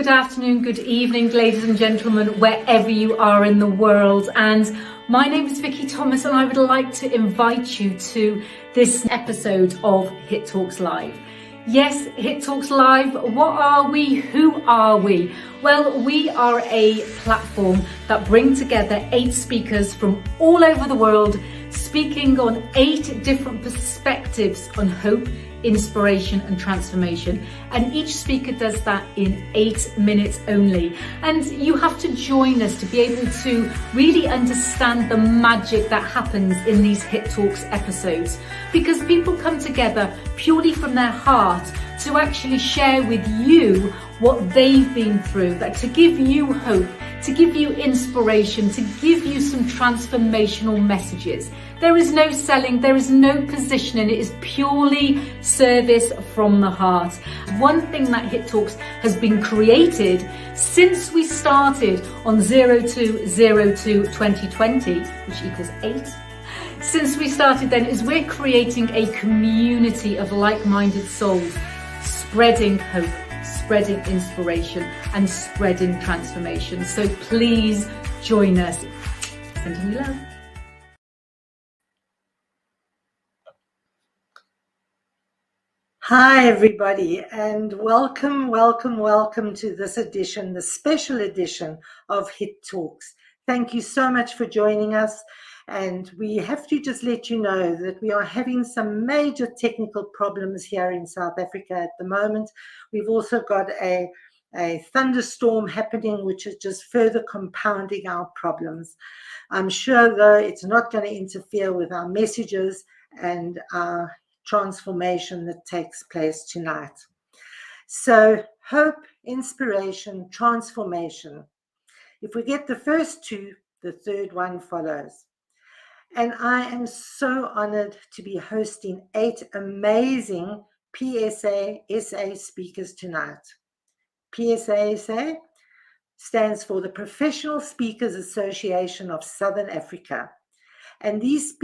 good afternoon, good evening, ladies and gentlemen, wherever you are in the world. And my name is Vicky Thomas, and I would like to invite you to this episode of Hit Talks Live. Yes, Hit Talks Live. What are we? Who are we? Well, we are a platform that brings together 8 speakers from all over the world, speaking on 8 different perspectives on hope, inspiration and transformation, and each speaker does that in 8 minutes only. And you have to join us to be able to really understand the magic that happens in these Hit Talks episodes, because people come together purely from their heart to actually share with you what they've been through, that to give you hope, to give you inspiration, to give you some transformational messages. There is no selling, there is no positioning, it is purely service from the heart. One thing that Hit Talks has been created since we started on 02/02/2020, which equals 8. Since we started then, is we're creating a community of like-minded souls, spreading hope, spreading inspiration and spreading transformation. So please join us. Sending you love. Hi everybody, and welcome to this edition, the special edition of Hit Talks. Thank you so much for joining us, and we have to just let you know that we are having some major technical problems here in South Africa at the moment. We've also got a thunderstorm happening, which is just further compounding our problems. I'm sure though it's not going to interfere with our messages and our transformation that takes place tonight. So hope, inspiration, transformation. If we get the first 2, the third one follows. And I am so honored to be hosting 8 amazing PSA-SA speakers tonight. PSA-SA stands for the Professional Speakers Association of Southern Africa. And these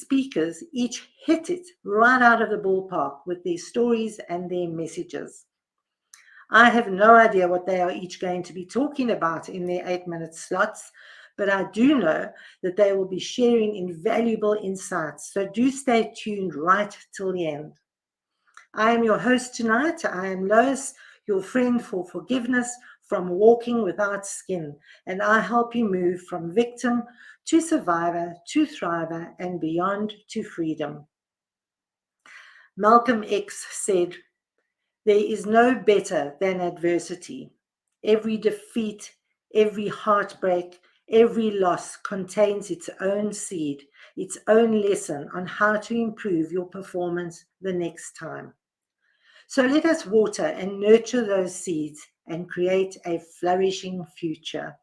speakers each hit it right out of the ballpark with their stories and their messages. I have no idea what they are each going to be talking about in their 8-minute slots, but I do know that they will be sharing invaluable insights. So do stay tuned right till the end. I am your host tonight. I am Lois, your friend for forgiveness from walking without skin, and I help you move from victim to survivor, to thriver, and beyond to freedom. Malcolm X said, "There is no better than adversity. Every defeat, every heartbreak, every loss contains its own seed, its own lesson on how to improve your performance the next time." So let us water and nurture those seeds and create a flourishing future.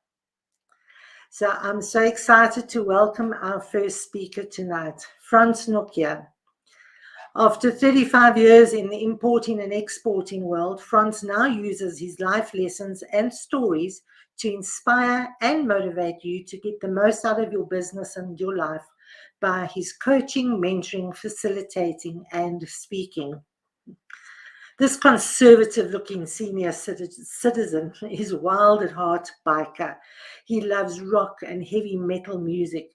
So I'm so excited to welcome our first speaker tonight, Frans Nortje. After 35 years in the importing and exporting world, Frans now uses his life lessons and stories to inspire and motivate you to get the most out of your business and your life by his coaching, mentoring, facilitating, and speaking. This conservative-looking senior citizen is wild at heart biker. He loves rock and heavy metal music.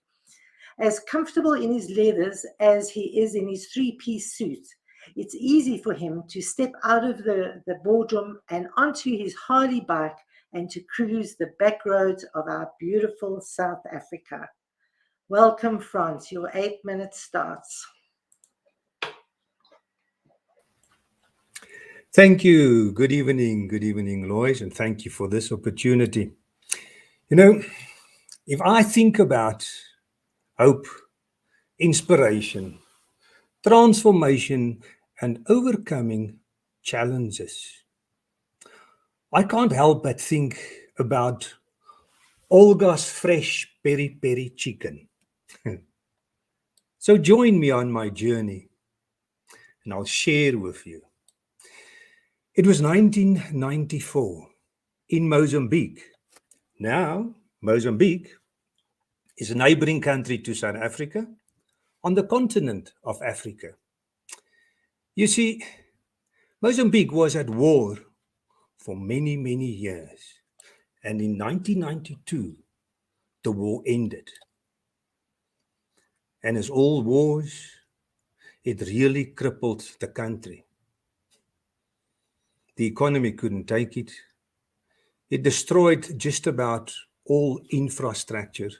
As comfortable in his leathers as he is in his 3-piece suit, it's easy for him to step out of the boardroom and onto his Harley bike and to cruise the back roads of our beautiful South Africa. Welcome, Frans. Your 8 minutes starts. Thank you. Good evening, Lois, and thank you for this opportunity. You know, if I think about hope, inspiration, transformation, and overcoming challenges, I can't help but think about Olga's fresh peri-peri chicken. So join me on my journey, and I'll share with you. It was 1994 in Mozambique. Now, Mozambique is a neighboring country to South Africa on the continent of Africa. You see, Mozambique was at war for many, many years. And in 1992, the war ended. And as all wars, it really crippled the country. The economy couldn't take it. It destroyed just about all infrastructure.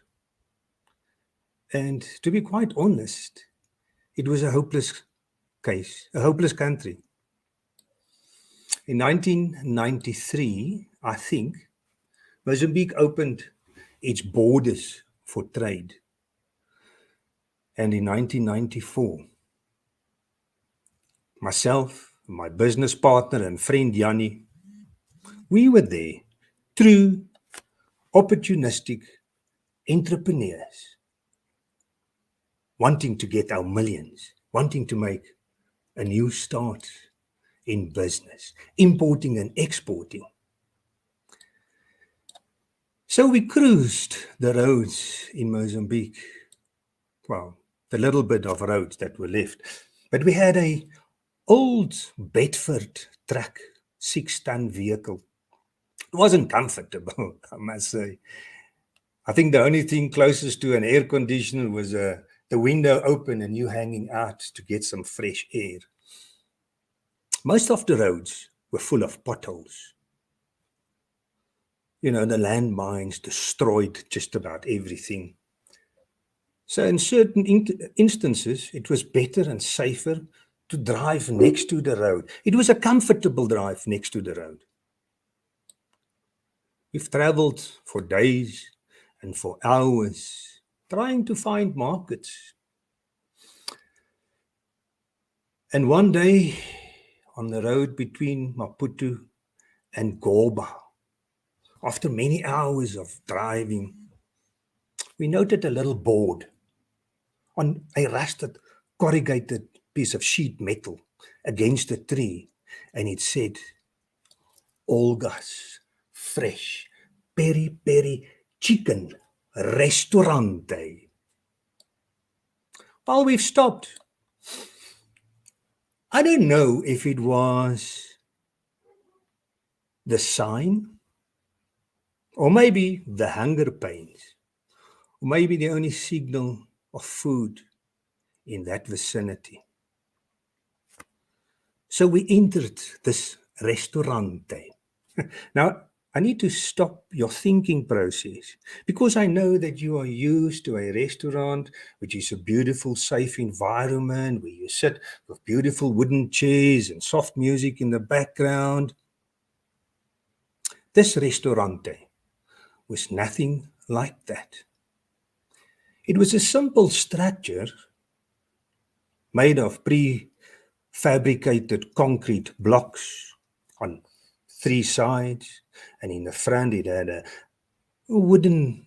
And to be quite honest, it was a hopeless case, a hopeless country. In 1993, I think, Mozambique opened its borders for trade. And in 1994, myself, my business partner and friend Yanni, we were there, true, opportunistic entrepreneurs, wanting to get our millions, wanting to make a new start in business, importing and exporting. So we cruised the roads in Mozambique. Well, the little bit of roads that were left. But we had a old Bedford truck, 6-ton vehicle. It wasn't comfortable, I must say. I think the only thing closest to an air conditioner was the window open and you hanging out to get some fresh air. Most of the roads were full of potholes. You know, the landmines destroyed just about everything. So in certain instances, it was better and safer to drive next to the road. It was a comfortable drive next to the road. We've traveled for days and for hours trying to find markets. And one day on the road between Maputo and Goba, after many hours of driving, we noted a little board on a rusted, corrugated piece of sheet metal against a tree, and it said, Olga's Fresh Peri-Peri Chicken Restaurante. Well, we've stopped. I don't know if it was the sign, or maybe the hunger pains, or maybe the only signal of food in that vicinity. So we entered this restaurante. Now, I need to stop your thinking process because I know that you are used to a restaurant, which is a beautiful, safe environment where you sit with beautiful wooden chairs and soft music in the background. This restaurante was nothing like that. It was a simple structure made of prefabricated concrete blocks on 3 sides, and in the front it had a wooden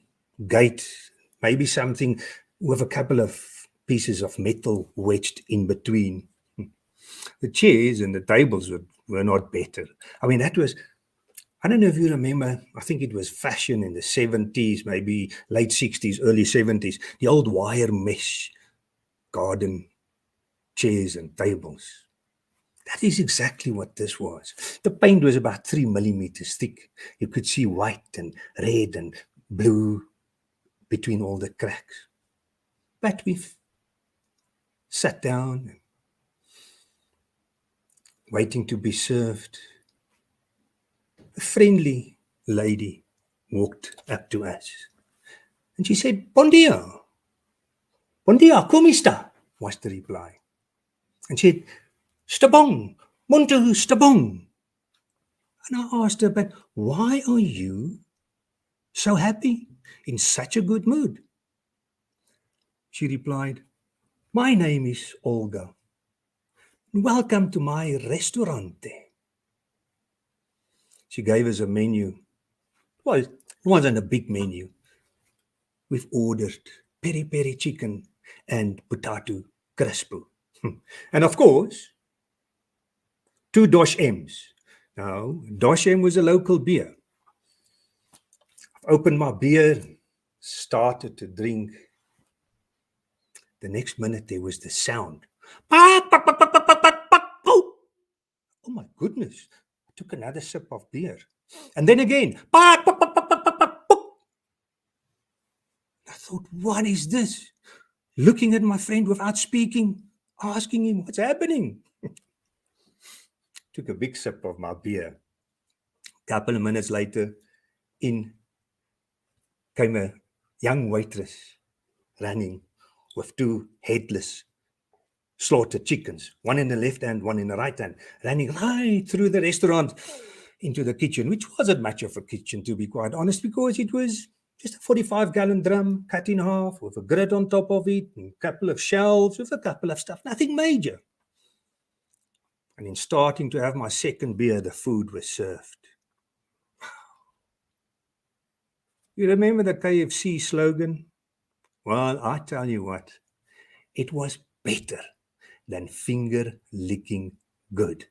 gate, maybe something with a couple of pieces of metal wedged in between. The chairs and the tables were not better. I mean, that was, I don't know if you remember, I think it was fashion in the 70s, maybe late 60s, early 70s, the old wire mesh garden chairs and tables. That is exactly what this was. The paint was about 3 millimeters thick. You could see white and red and blue between all the cracks. But we've sat down, waiting to be served. A friendly lady walked up to us. And she said, Bon dia. Bon dia, como está? Was the reply. And she said, Stabong, Montu Stabong. And I asked her, but why are you so happy, in such a good mood? She replied, my name is Olga. Welcome to my restaurante. She gave us a menu. Well, it wasn't a big menu. We've ordered peri-peri chicken and potato crispo. And of course, 2 Dosh M's. Now, Dosh M was a local beer. I've opened my beer, started to drink. The next minute, there was the sound. Oh my goodness. took another sip of beer. And then again, "Pak, pak, pak, pak, pak, pak, pak, pak." I thought, what is this? Looking at my friend without speaking, asking him what's happening. Took a big sip of my beer. Couple of minutes later, in came a young waitress running with two headless slaughtered chickens, one in the left hand, one in the right hand, running right through the restaurant into the kitchen, which wasn't much of a kitchen, to be quite honest, because it was just a 45-gallon drum cut in half with a grid on top of it, and a couple of shelves with a couple of stuff, nothing major. And in starting to have my second beer, the food was served. You remember the KFC slogan? Well, I tell you what, it was better than finger-licking good.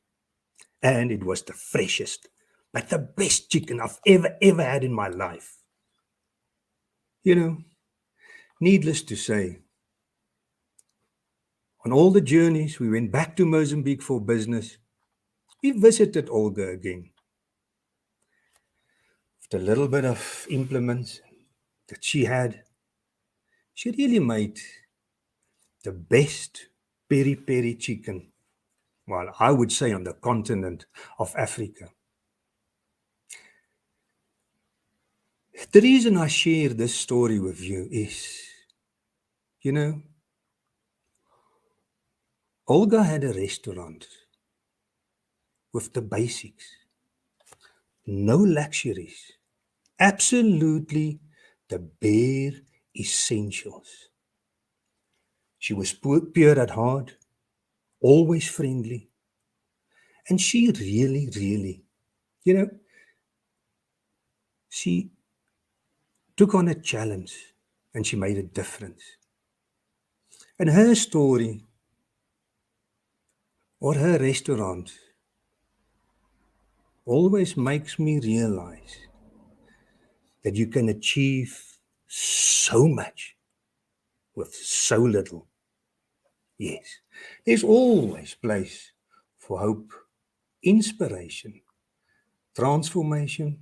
And it was the freshest, but the best chicken I've ever had in my life. You know, needless to say, on all the journeys, we went back to Mozambique for business. We visited Olga again. With a little bit of implements that she had, she really made the best peri-peri chicken, well, I would say on the continent of Africa. The reason I share this story with you is, you know, Olga had a restaurant with the basics, no luxuries, absolutely the bare essentials. She was pure at heart, always friendly, and she really, you know, she took on a challenge and she made a difference. And her story, or her restaurant, always makes me realize that you can achieve so much with so little. Yes, there's always place for hope, inspiration, transformation,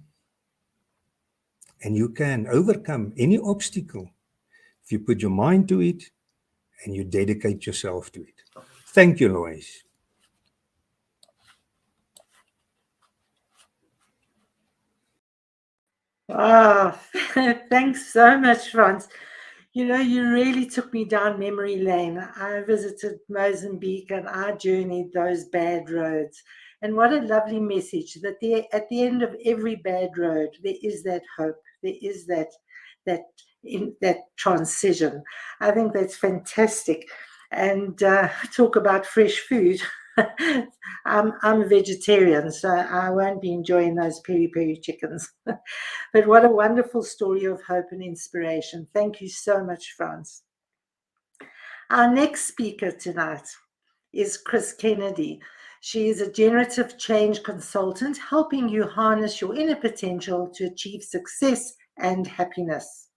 and you can overcome any obstacle if you put your mind to it and you dedicate yourself to it. Thank you, Lois. Ah, thanks so much, Frans. You know, you really took me down memory lane. I visited Mozambique and I journeyed those bad roads. And what a lovely message that there, at the end of every bad road, there is that hope. There is that transition. I think that's fantastic. And talk about fresh food. I'm a vegetarian, so I won't be enjoying those peri-peri chickens. But what a wonderful story of hope and inspiration. Thank you so much, Frans. Our next speaker tonight is Chris Kennedy. She is a generative change consultant, helping you harness your inner potential to achieve success and happiness.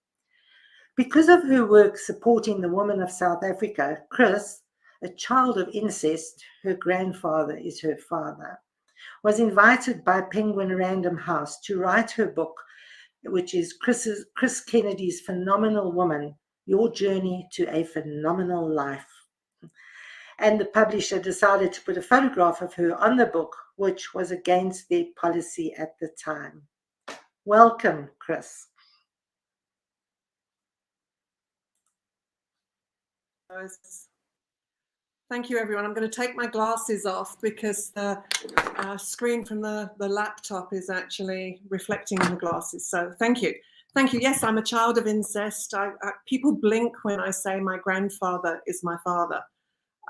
Because of her work supporting the women of South Africa, Chris, a child of incest, her grandfather is her father, was invited by Penguin Random House to write her book, which is Chris Kennedy's Phenomenal Woman, Your Journey to a Phenomenal Life. And the publisher decided to put a photograph of her on the book, which was against their policy at the time. Welcome, Chris. Thank you, everyone. I'm going to take my glasses off because the screen from the laptop is actually reflecting in the glasses. So thank you. Thank you. Yes, I'm a child of incest. People blink when I say my grandfather is my father.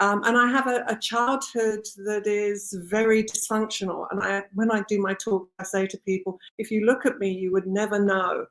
And I have a childhood that is very dysfunctional. And when I do my talk, I say to people, if you look at me, you would never know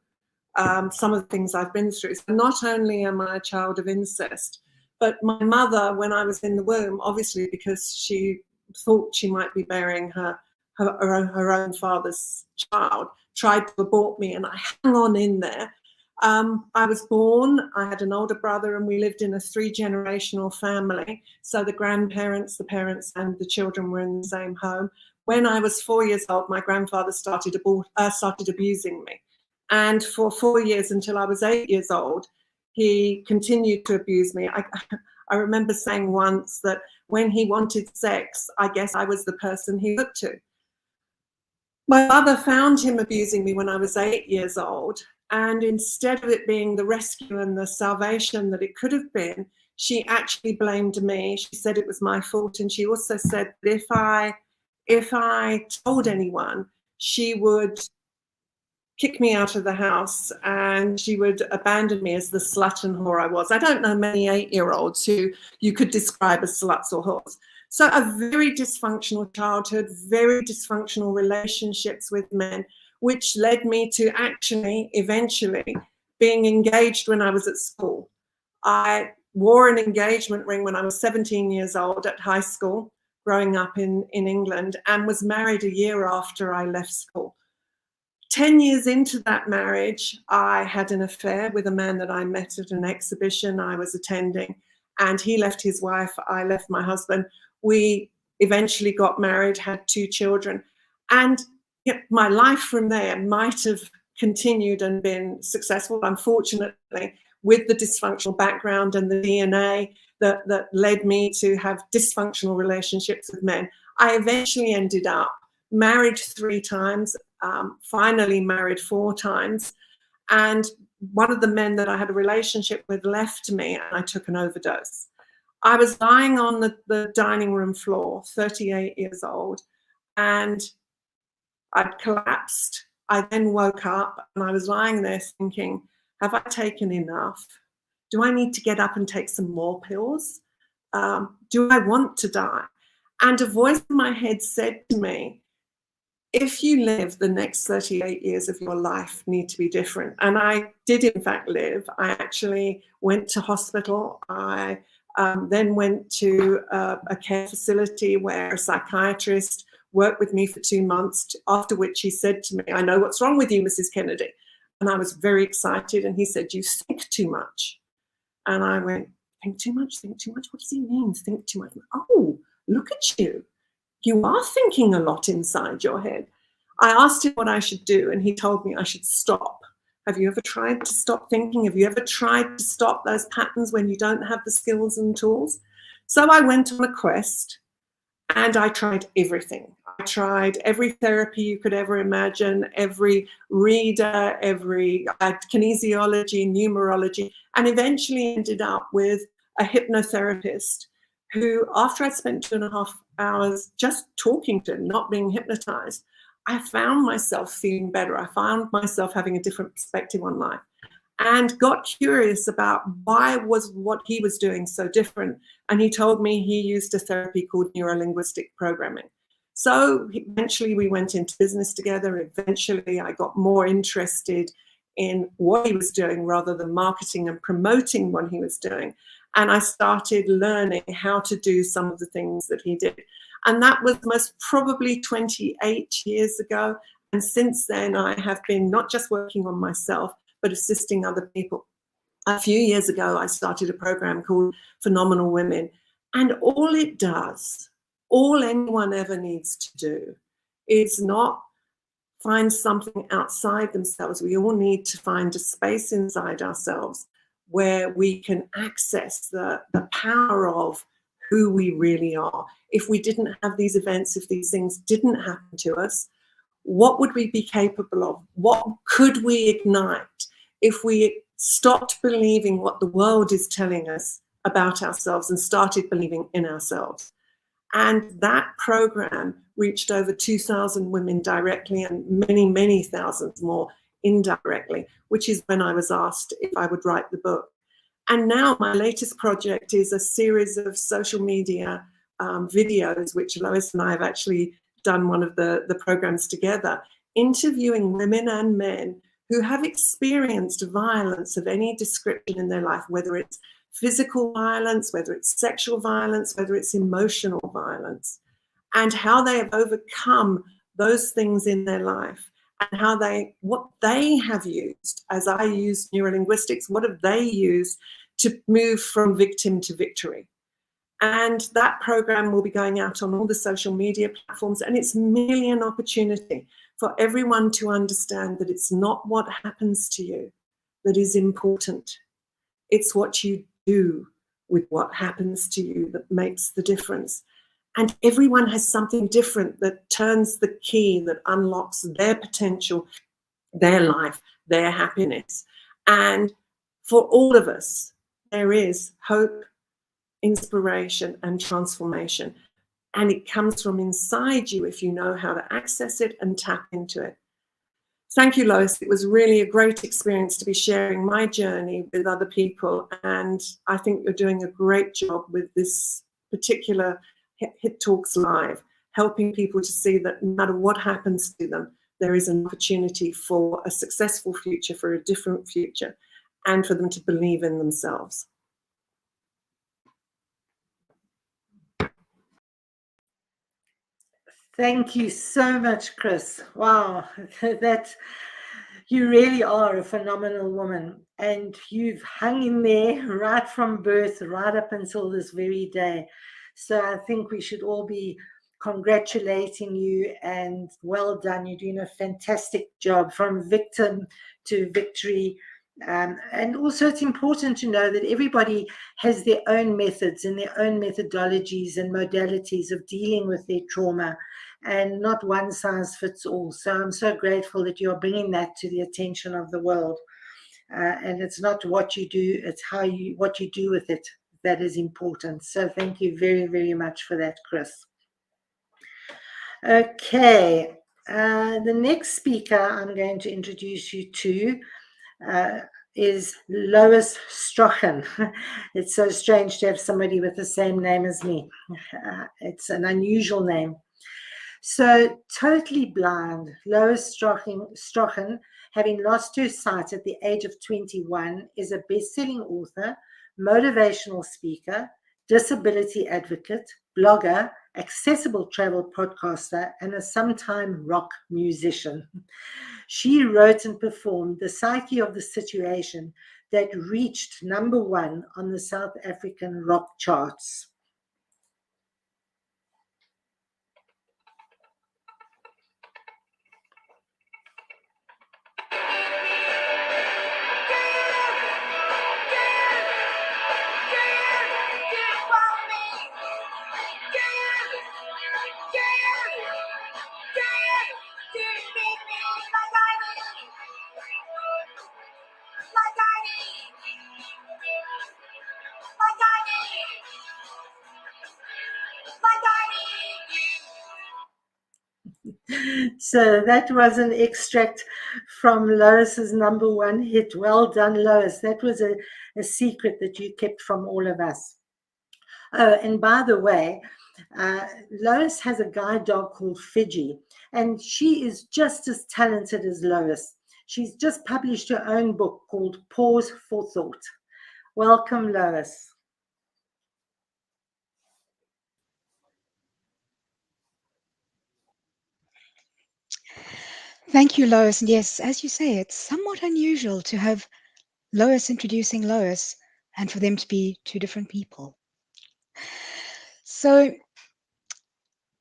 some of the things I've been through. So not only am I a child of incest, but my mother, when I was in the womb, obviously because she thought she might be bearing her own father's child, tried to abort me, and I hung on in there. I was born, I had an older brother, and we lived in a 3-generational family. So the grandparents, the parents, and the children were in the same home. When I was 4 years old, my grandfather started abusing me. And for 4 years, until I was 8 years old, he continued to abuse me. I remember saying once that when he wanted sex, I guess I was the person he looked to. My mother found him abusing me when I was 8 years old, and instead of it being the rescue and the salvation that it could have been, she actually blamed me. She said it was my fault, and she also said that if I told anyone, she would kick me out of the house and she would abandon me as the slut and whore I was. I don't know many 8-year-olds who you could describe as sluts or whores. So a very dysfunctional childhood, very dysfunctional relationships with men, which led me to actually eventually being engaged when I was at school. I wore an engagement ring when I was 17 years old at high school, growing up in England, and was married a year after I left school. 10 years into that marriage, I had an affair with a man that I met at an exhibition I was attending, and he left his wife, I left my husband. We eventually got married, had 2 children, and my life from there might have continued and been successful. Unfortunately, with the dysfunctional background and the DNA that led me to have dysfunctional relationships with men, I eventually ended up married 3 times, finally married 4 times. And one of the men that I had a relationship with left me, and I took an overdose. I was lying on the dining room floor, 38 years old, and I'd collapsed. I then woke up and I was lying there thinking, have I taken enough? Do I need to get up and take some more pills? Do I want to die? And a voice in my head said to me, if you live, the next 38 years of your life need to be different. And I did, in fact, live. I actually went to hospital. I then went to a care facility where a psychiatrist worked with me for 2 months, after which he said to me, I know what's wrong with you, Mrs. Kennedy. And I was very excited. And he said, you think too much. And I went, think too much, think too much? What does he mean, think too much? Oh, look at you. You are thinking a lot inside your head. I asked him what I should do, and he told me I should stop. Have you ever tried to stop thinking? Have you ever tried to stop those patterns when you don't have the skills and tools? So I went on a quest, and I tried everything. I tried every therapy you could ever imagine, every reader, every kinesiology, numerology, and eventually ended up with a hypnotherapist who, after I'd spent 2.5 hours just talking to him, not being hypnotized, I found myself feeling better. I found myself having a different perspective on life and got curious about why was what he was doing so different. And he told me he used a therapy called neuro-linguistic programming. So eventually we went into business together. Eventually I got more interested in what he was doing rather than marketing and promoting what he was doing. And I started learning how to do some of the things that he did. And that was most probably 28 years ago. And since then, I have been not just working on myself, but assisting other people. A few years ago, I started a program called Phenomenal Women. And all it does, all anyone ever needs to do, is not find something outside themselves. We all need to find a space inside ourselves where we can access the power of who we really are. If we didn't have these events, if these things didn't happen to us, what would we be capable of? What could we ignite if we stopped believing what the world is telling us about ourselves and started believing in ourselves? And that program reached over 2,000 women directly and many, many thousands more indirectly, which is when I was asked if I would write the book. And now my latest project is a series of social media videos, which Lois and I have actually done one of the programs together, interviewing women and men who have experienced violence of any description in their life, whether it's physical violence, whether it's sexual violence, whether it's emotional violence, and how they have overcome those things in their life and what they have used, as I use neurolinguistics, what have they used to move from victim to victory. And that program will be going out on all the social media platforms, and it's merely an opportunity for everyone to understand that it's not what happens to you that is important. It's what you do with what happens to you that makes the difference. And everyone has something different that turns the key, that unlocks their potential, their life, their happiness. And for all of us, there is hope, inspiration, and transformation. And it comes from inside you if you know how to access it and tap into it. Thank you, Lois. It was really a great experience to be sharing my journey with other people. And I think you're doing a great job with this particular Hit Talks Live, helping people to see that no matter what happens to them, there is an opportunity for a successful future, for a different future, and for them to believe in themselves. Thank you so much, Chris. Wow, that you really are a phenomenal woman, and you've hung in there right from birth, right up until this very day. So I think we should all be congratulating you, and well done. You're doing a fantastic job from victim to victory. And also, it's important to know that everybody has their own methods and their own methodologies and modalities of dealing with their trauma, and not one size fits all. So I'm so grateful that you're bringing that to the attention of the world. And it's not what you do, it's what you do with it that is important. So thank you very, very much for that, Chris. Okay, the next speaker I'm going to introduce you to is Lois Strachan. It's so strange to have somebody with the same name as me. It's an unusual name. So, totally blind, Lois Strachan, having lost her sight at the age of 21, is a best-selling author, motivational speaker, disability advocate, blogger, accessible travel podcaster, and a sometime rock musician. She wrote and performed The Psyche of the Situation that reached #1 on the South African rock charts. So that was an extract from Lois's #1 hit. Well done, Lois. That was a secret that you kept from all of us. Oh, and by the way, Lois has a guide dog called Fiji, and she is just as talented as Lois. She's just published her own book called Pause for Thought. Welcome, Lois. Thank you, Lois. And yes, as you say, it's somewhat unusual to have Lois introducing Lois and for them to be two different people. So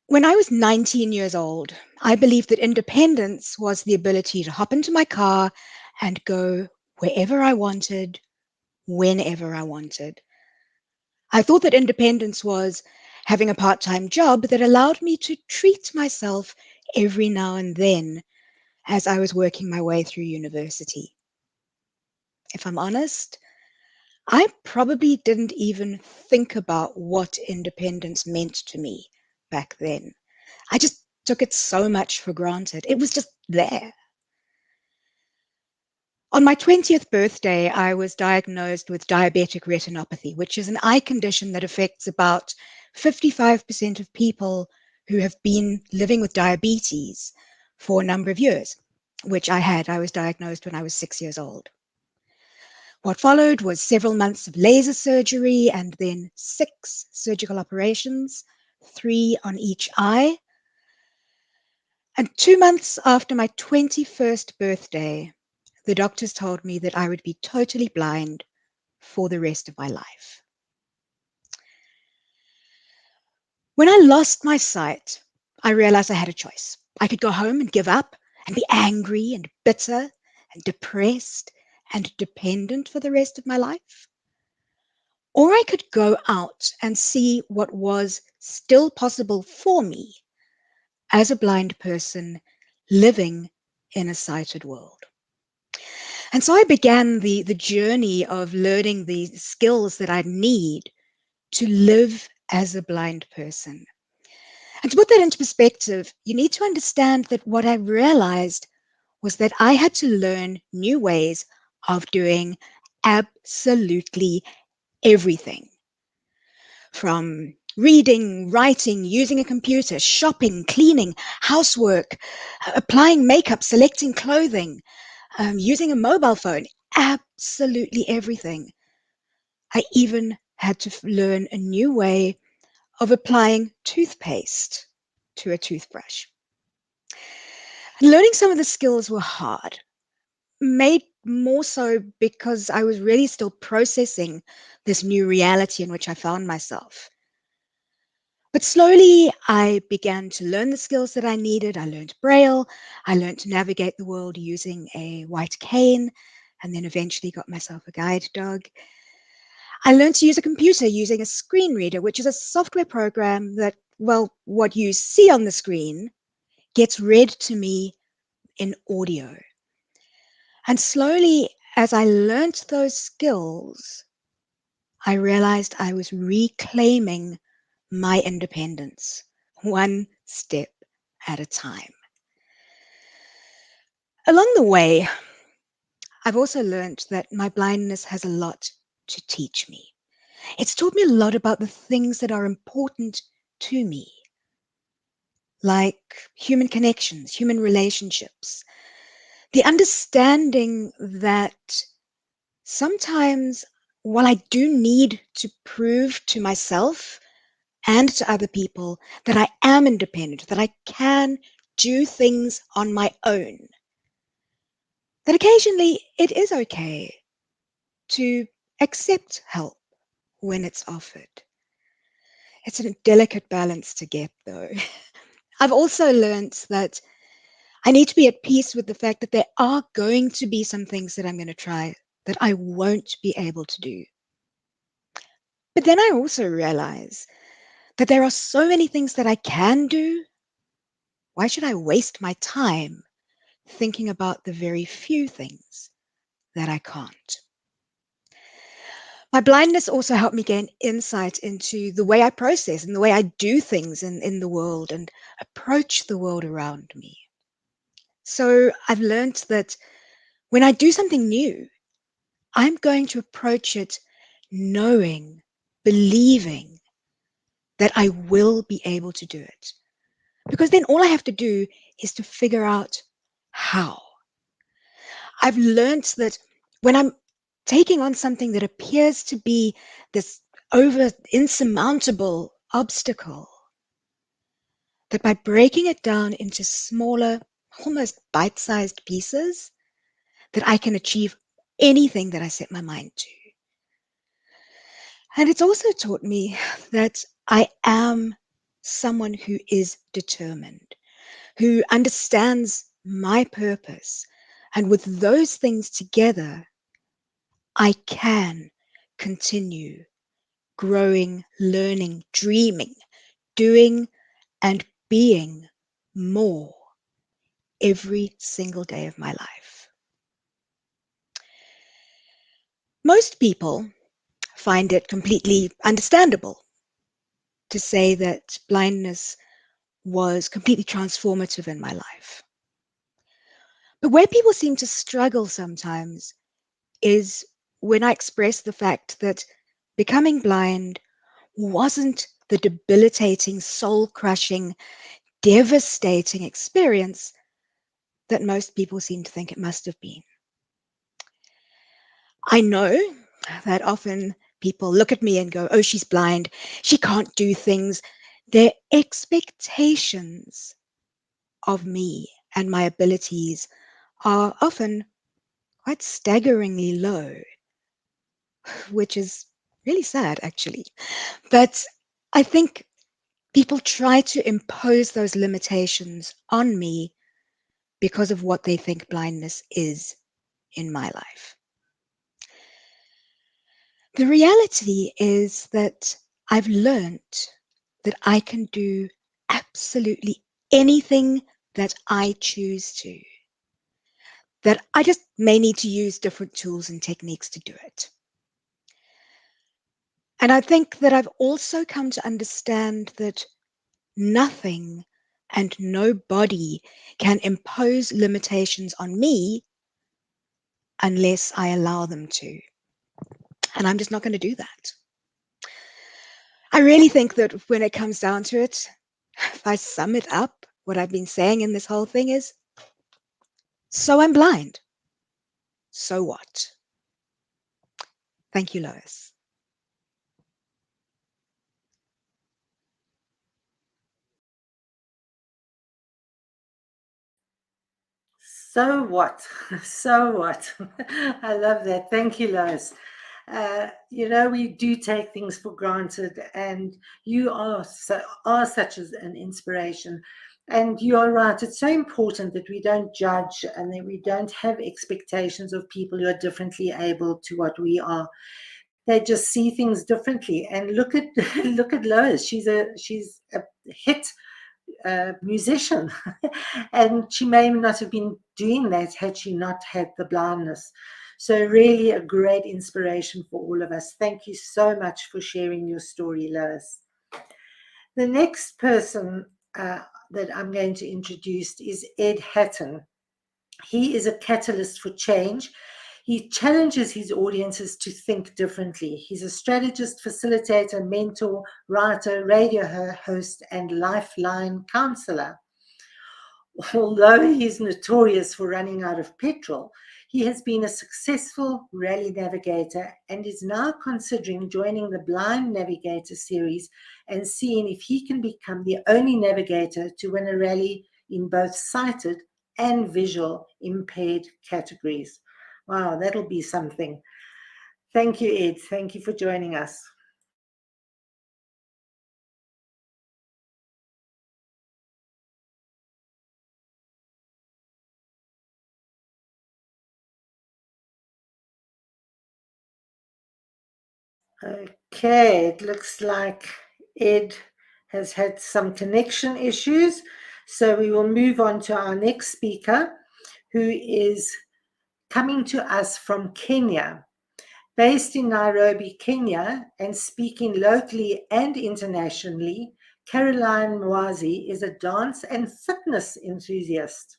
when I was 19 years old, I believed that independence was the ability to hop into my car and go wherever I wanted, whenever I wanted. I thought that independence was having a part-time job that allowed me to treat myself every now and then as I was working my way through university. If I'm honest, I probably didn't even think about what independence meant to me back then. I just took it so much for granted. It was just there. On my 20th birthday, I was diagnosed with diabetic retinopathy, which is an eye condition that affects about 55% of people who have been living with diabetes for a number of years, which I had. I was diagnosed when I was 6 years old. What followed was several months of laser surgery and then 6 surgical operations, 3 on each eye. And 2 months after my 21st birthday, the doctors told me that I would be totally blind for the rest of my life. When I lost my sight, I realized I had a choice. I could go home and give up and be angry and bitter and depressed and dependent for the rest of my life. Or I could go out and see what was still possible for me as a blind person living in a sighted world. And so I began the journey of learning the skills that I need to live as a blind person. And to put that into perspective, you need to understand that what I realized was that I had to learn new ways of doing absolutely everything. From reading, writing, using a computer, shopping, cleaning, housework, applying makeup, selecting clothing, using a mobile phone, absolutely everything. I even had to learn a new way of applying toothpaste to a toothbrush. And learning some of the skills were hard, made more so because I was really still processing this new reality in which I found myself. But slowly I began to learn the skills that I needed. I learned Braille. I learned to navigate the world using a white cane, and then eventually got myself a guide dog. I learned to use a computer using a screen reader, which is a software program that, well, what you see on the screen gets read to me in audio. And slowly, as I learned those skills, I realized I was reclaiming my independence, one step at a time. Along the way, I've also learned that my blindness has a lot to teach me. It's taught me a lot about the things that are important to me, like human connections, human relationships, the understanding that sometimes while I do need to prove to myself and to other people that I am independent, that I can do things on my own, that occasionally it is okay to accept help when it's offered. It's a delicate balance to get, though. I've also learned that I need to be at peace with the fact that there are going to be some things that I'm going to try that I won't be able to do. But then I also realize that there are so many things that I can do. Why should I waste my time thinking about the very few things that I can't? My blindness also helped me gain insight into the way I process and the way I do things in the world and approach the world around me. So I've learned that when I do something new, I'm going to approach it knowing, believing that I will be able to do it. Because then all I have to do is to figure out how. I've learned that when I'm taking on something that appears to be this over insurmountable obstacle, that by breaking it down into smaller, almost bite-sized pieces, that I can achieve anything that I set my mind to. And it's also taught me that I am someone who is determined, who understands my purpose. And with those things together, I can continue growing, learning, dreaming, doing, and being more every single day of my life. Most people find it completely understandable to say that blindness was completely transformative in my life. But where people seem to struggle sometimes is when I express the fact that becoming blind wasn't the debilitating, soul-crushing, devastating experience that most people seem to think it must have been. I know that often people look at me and go, oh, she's blind, she can't do things. Their expectations of me and my abilities are often quite staggeringly low, which is really sad, actually. But I think people try to impose those limitations on me because of what they think blindness is in my life. The reality is that I've learned that I can do absolutely anything that I choose to, that I just may need to use different tools and techniques to do it. And I think that I've also come to understand that nothing and nobody can impose limitations on me unless I allow them to. And I'm just not going to do that. I really think that when it comes down to it, if I sum it up, what I've been saying in this whole thing is, so I'm blind. So what? Thank you, Lois. So what? So what? I love that. Thank you, Lois. We do take things for granted, and you are such an inspiration. And you are right. It's so important that we don't judge and that we don't have expectations of people who are differently able to what we are. They just see things differently. And look at look at Lois. She's a hit musician, and she may not have been doing that had she not had the blindness. So really a great inspiration for all of us. Thank you so much for sharing your story, Lois. The next person that I'm going to introduce is Ed Hatton. He is a catalyst for change. He challenges his audiences to think differently. He's a strategist, facilitator, mentor, writer, radio host, and lifeline counselor. Although he's notorious for running out of petrol, he has been a successful rally navigator and is now considering joining the Blind Navigator series and seeing if he can become the only navigator to win a rally in both sighted and visual impaired categories. Wow, that'll be something. Thank you, Ed. Thank you for joining us. Okay, it looks like Ed has had some connection issues. So we will move on to our next speaker, who is coming to us from Kenya. Based in Nairobi, Kenya, and speaking locally and internationally, Caroline Mwazi is a dance and fitness enthusiast.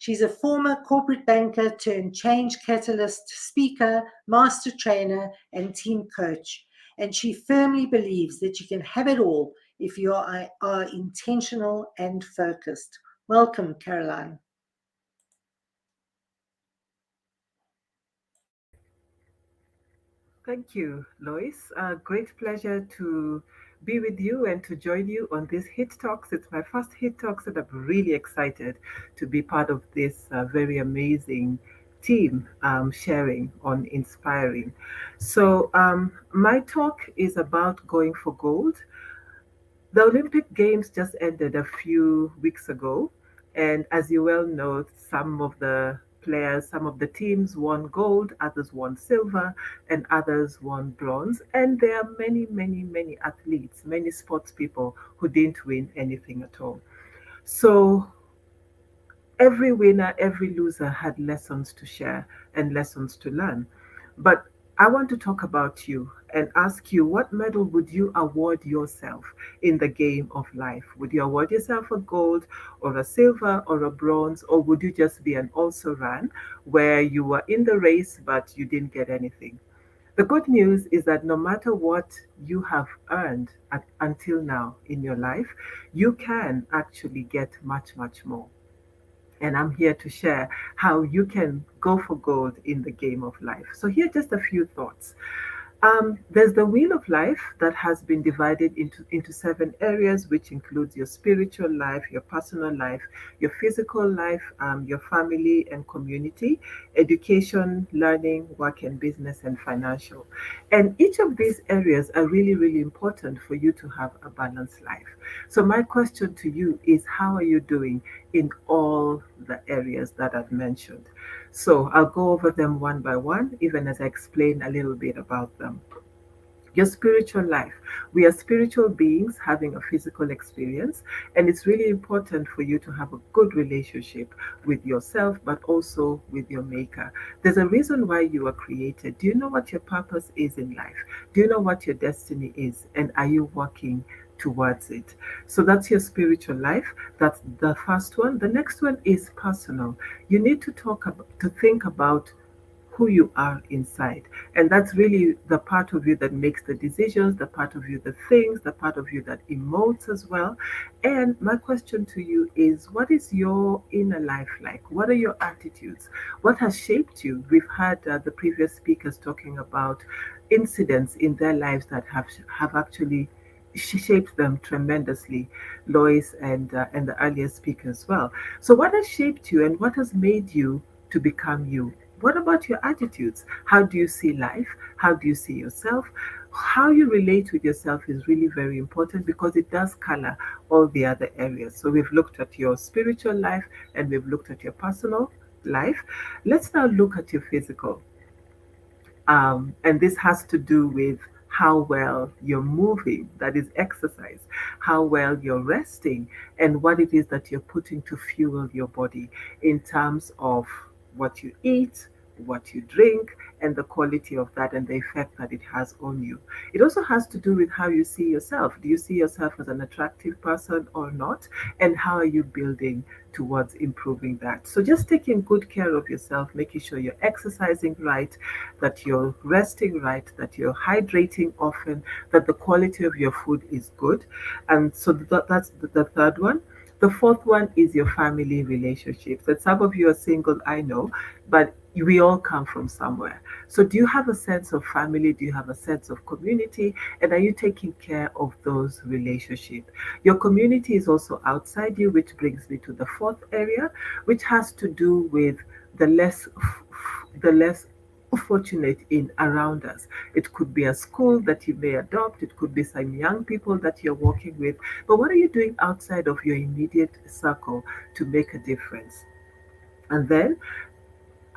She's a former corporate banker turned change catalyst, speaker, master trainer, and team coach. And she firmly believes that you can have it all if you are intentional and focused. Welcome, Caroline. Thank you, Lois. Great pleasure to be with you and to join you on this Hit Talks. It's my first Hit Talks, and I'm really excited to be part of this very amazing team sharing on inspiring. So, my talk is about going for gold. The Olympic Games just ended a few weeks ago, and as you well know, some of the players, some of the teams won gold, others won silver, and others won bronze. And there are many, many, many athletes, many sports people who didn't win anything at all. So every winner, every loser had lessons to share and lessons to learn. But I want to talk about you and ask you, what medal would you award yourself in the game of life? Would you award yourself a gold or a silver or a bronze, or would you just be an also ran where you were in the race but you didn't get anything? The good news is that no matter what you have earned until now in your life, you can actually get much, much more. And I'm here to share how you can go for gold in the game of life. So here are just a few thoughts. There's the wheel of life that has been divided into 7 areas, which includes your spiritual life, your personal life, your physical life, your family and community, education, learning, work and business, and financial. And each of these areas are really, really important for you to have a balanced life. So my question to you is, how are you doing in all the areas that I've mentioned? So I'll go over them one by one, even as I explain a little bit about them. Your spiritual life. We are spiritual beings having a physical experience, and it's really important for you to have a good relationship with yourself, but also with your maker. There's a reason why you were created. Do you know what your purpose is in life? Do you know what your destiny is? And are you working towards it? So that's your spiritual life. That's the first one. The next one is personal. You need to think about who you are inside. And that's really the part of you that makes the decisions, the part of you that thinks, the part of you that emotes as well. And my question to you is, what is your inner life like? What are your attitudes? What has shaped you? We've had the previous speakers talking about incidents in their lives that have actually shaped them tremendously, Lois and the earlier speaker as well. So what has shaped you and what has made you to become you? What about your attitudes? How do you see life? How do you see yourself? How you relate with yourself is really very important because it does color all the other areas. So we've looked at your spiritual life and we've looked at your personal life. Let's now look at your physical. And this has to do with how well you're moving, that is exercise, how well you're resting, and what it is that you're putting to fuel your body in terms of what you eat, what you drink, and the quality of that and the effect that it has on you. It also has to do with how you see yourself. Do you see yourself as an attractive person or not? And how are you building towards improving that? So just taking good care of yourself, making sure you're exercising right, that you're resting right, that you're hydrating often, that the quality of your food is good. And so that's the third one. The fourth one is your family relationships. And some of you are single, I know, but we all come from somewhere. So do you have a sense of family? Do you have a sense of community? And are you taking care of those relationships? Your community is also outside you, which brings me to the fourth area, which has to do with the less fortunate in around us. It could be a school that you may adopt, it could be some young people that you're working with. But what are you doing outside of your immediate circle to make a difference? And then,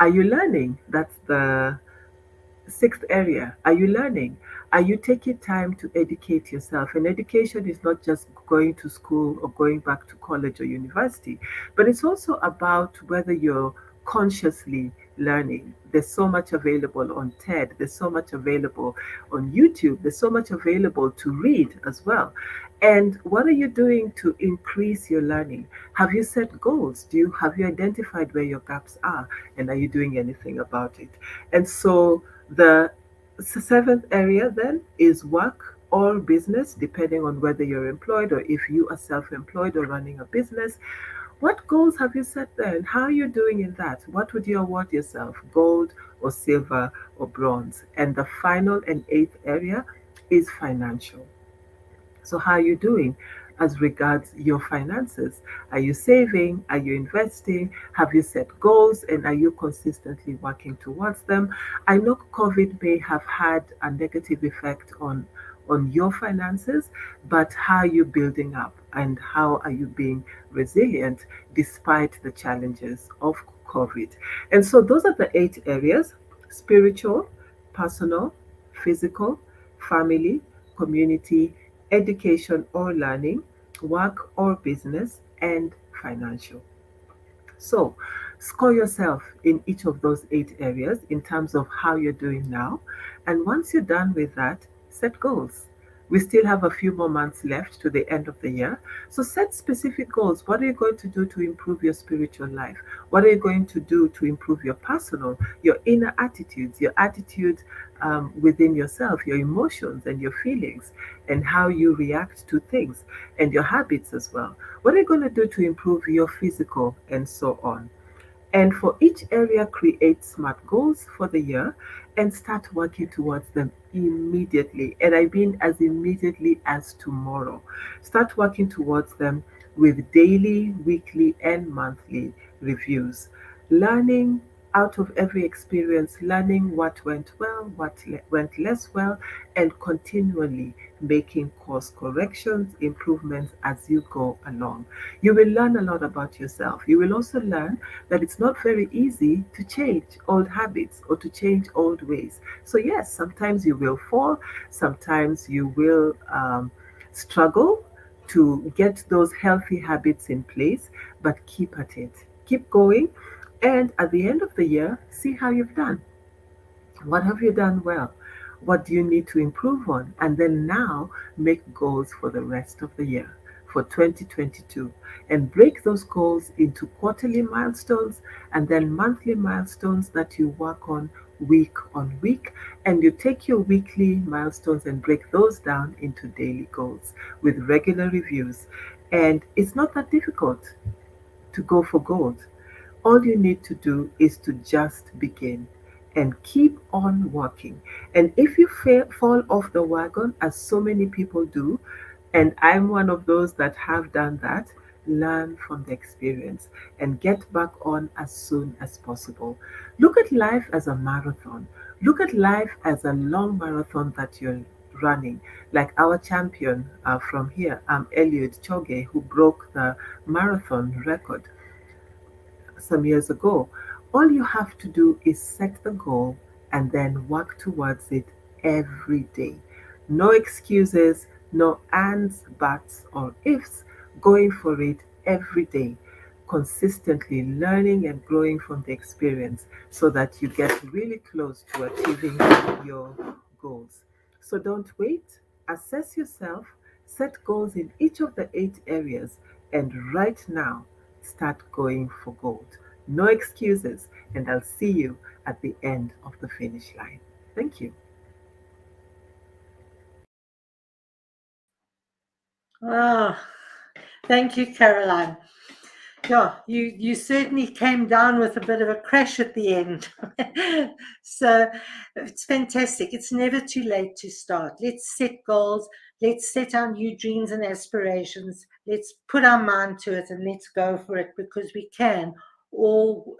are you learning? That's the sixth area. Are you learning? Are you taking time to educate yourself? And education is not just going to school or going back to college or university, but it's also about whether you're consciously learning. There's so much available on TED, there's so much available on YouTube, there's so much available to read as well. And what are you doing to increase your learning? Have you set goals? Have you identified where your gaps are? And are you doing anything about it? And so the seventh area then is work or business, depending on whether you're employed or if you are self-employed or running a business. What goals have you set there and how are you doing in that? What would you award yourself, gold or silver or bronze? And the final and eighth area is financial. So how are you doing as regards your finances? Are you saving? Are you investing? Have you set goals and are you consistently working towards them? I know COVID may have had a negative effect on your finances, but how are you building up and how are you being resilient despite the challenges of COVID? And so those are the 8 areas: spiritual, personal, physical, family, community, education or learning, work or business, and financial. So, score yourself in each of those 8 areas in terms of how you're doing now. And once you're done with that, set goals. We still have a few more months left to the end of the year. So set specific goals. What are you going to do to improve your spiritual life? What are you going to do to improve your personal, your inner attitudes, your attitude within yourself, your emotions and your feelings, and how you react to things, and your habits as well? What are you going to do to improve your physical, and so on? And for each area, create SMART goals for the year and start working towards them immediately. And I mean as immediately as tomorrow. Start working towards them with daily, weekly, and monthly reviews. Learning out of every experience, learning what went well, what went less well, and continually making course corrections, improvements as you go along. You will learn a lot about yourself. You will also learn that it's not very easy to change old habits or to change old ways. So, yes, sometimes you will fall, sometimes you will struggle to get those healthy habits in place, but keep at it. Keep going. And at the end of the year, see how you've done. What have you done well? What do you need to improve on? And then now make goals for the rest of the year, for 2022, and break those goals into quarterly milestones and then monthly milestones that you work on week. And you take your weekly milestones and break those down into daily goals with regular reviews. And it's not that difficult to go for gold. All you need to do is to just begin and keep on working. And if you fall off the wagon, as so many people do, and I'm one of those that have done that, learn from the experience and get back on as soon as possible. Look at life as a marathon. Look at life as a long marathon that you're running, like our champion from here, Eliud Choge, who broke the marathon record some years ago. All you have to do is set the goal and then work towards it every day. No excuses, no ands, buts, or ifs, going for it every day, consistently learning and growing from the experience so that you get really close to achieving your goals. So don't wait, assess yourself, set goals in each of the 8 areas, and right now, start going for gold. No excuses, and I'll see you at the end of the finish line. Thank you. Oh, thank you, Caroline. Yeah, you certainly came down with a bit of a crash at the end. So it's fantastic. It's never too late to start. Let's set goals. Let's set our new dreams and aspirations. Let's put our mind to it and let's go for it, because we can all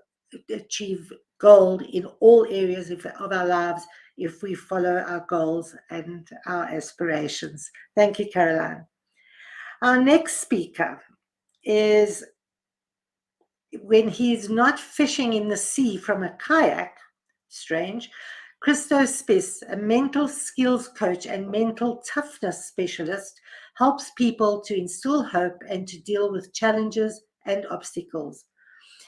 achieve gold in all areas of our lives if we follow our goals and our aspirations. Thank you, Caroline. Our next speaker is, when he's not fishing in the sea from a kayak, strange, Christo Spies, a mental skills coach and mental toughness specialist, helps people to instill hope and to deal with challenges and obstacles.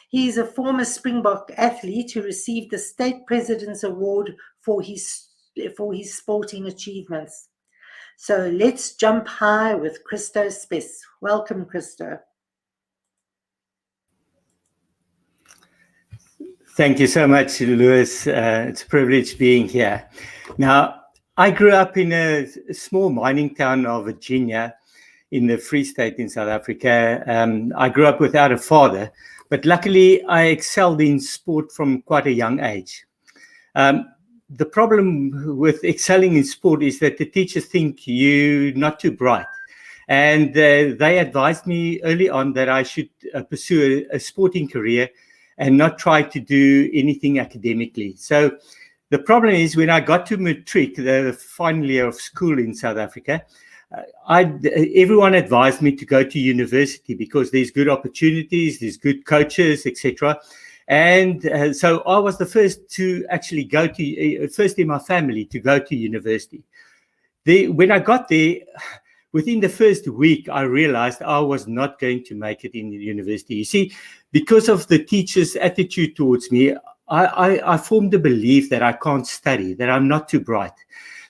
He is a former Springbok athlete who received the State President's Award for his sporting achievements. So let's jump high with Christo Spies. Welcome, Christo. Thank you so much, Lois. It's a privilege being here. Now, I grew up in a small mining town of Virginia in the Free State in South Africa. I grew up without a father, but luckily I excelled in sport from quite a young age. The problem with excelling in sport is that the teachers think you're not too bright. And they advised me early on that I should pursue a sporting career and not try to do anything academically. So the problem is, when I got to matric, the final year of school in South Africa, everyone advised me to go to university because there's good opportunities, there's good coaches, etc. And so I was the first to actually go to, first in my family to go to university. When I got there, within the first week, I realized I was not going to make it in the university. You see, because of the teacher's attitude towards me, I formed a belief that I can't study, that I'm not too bright.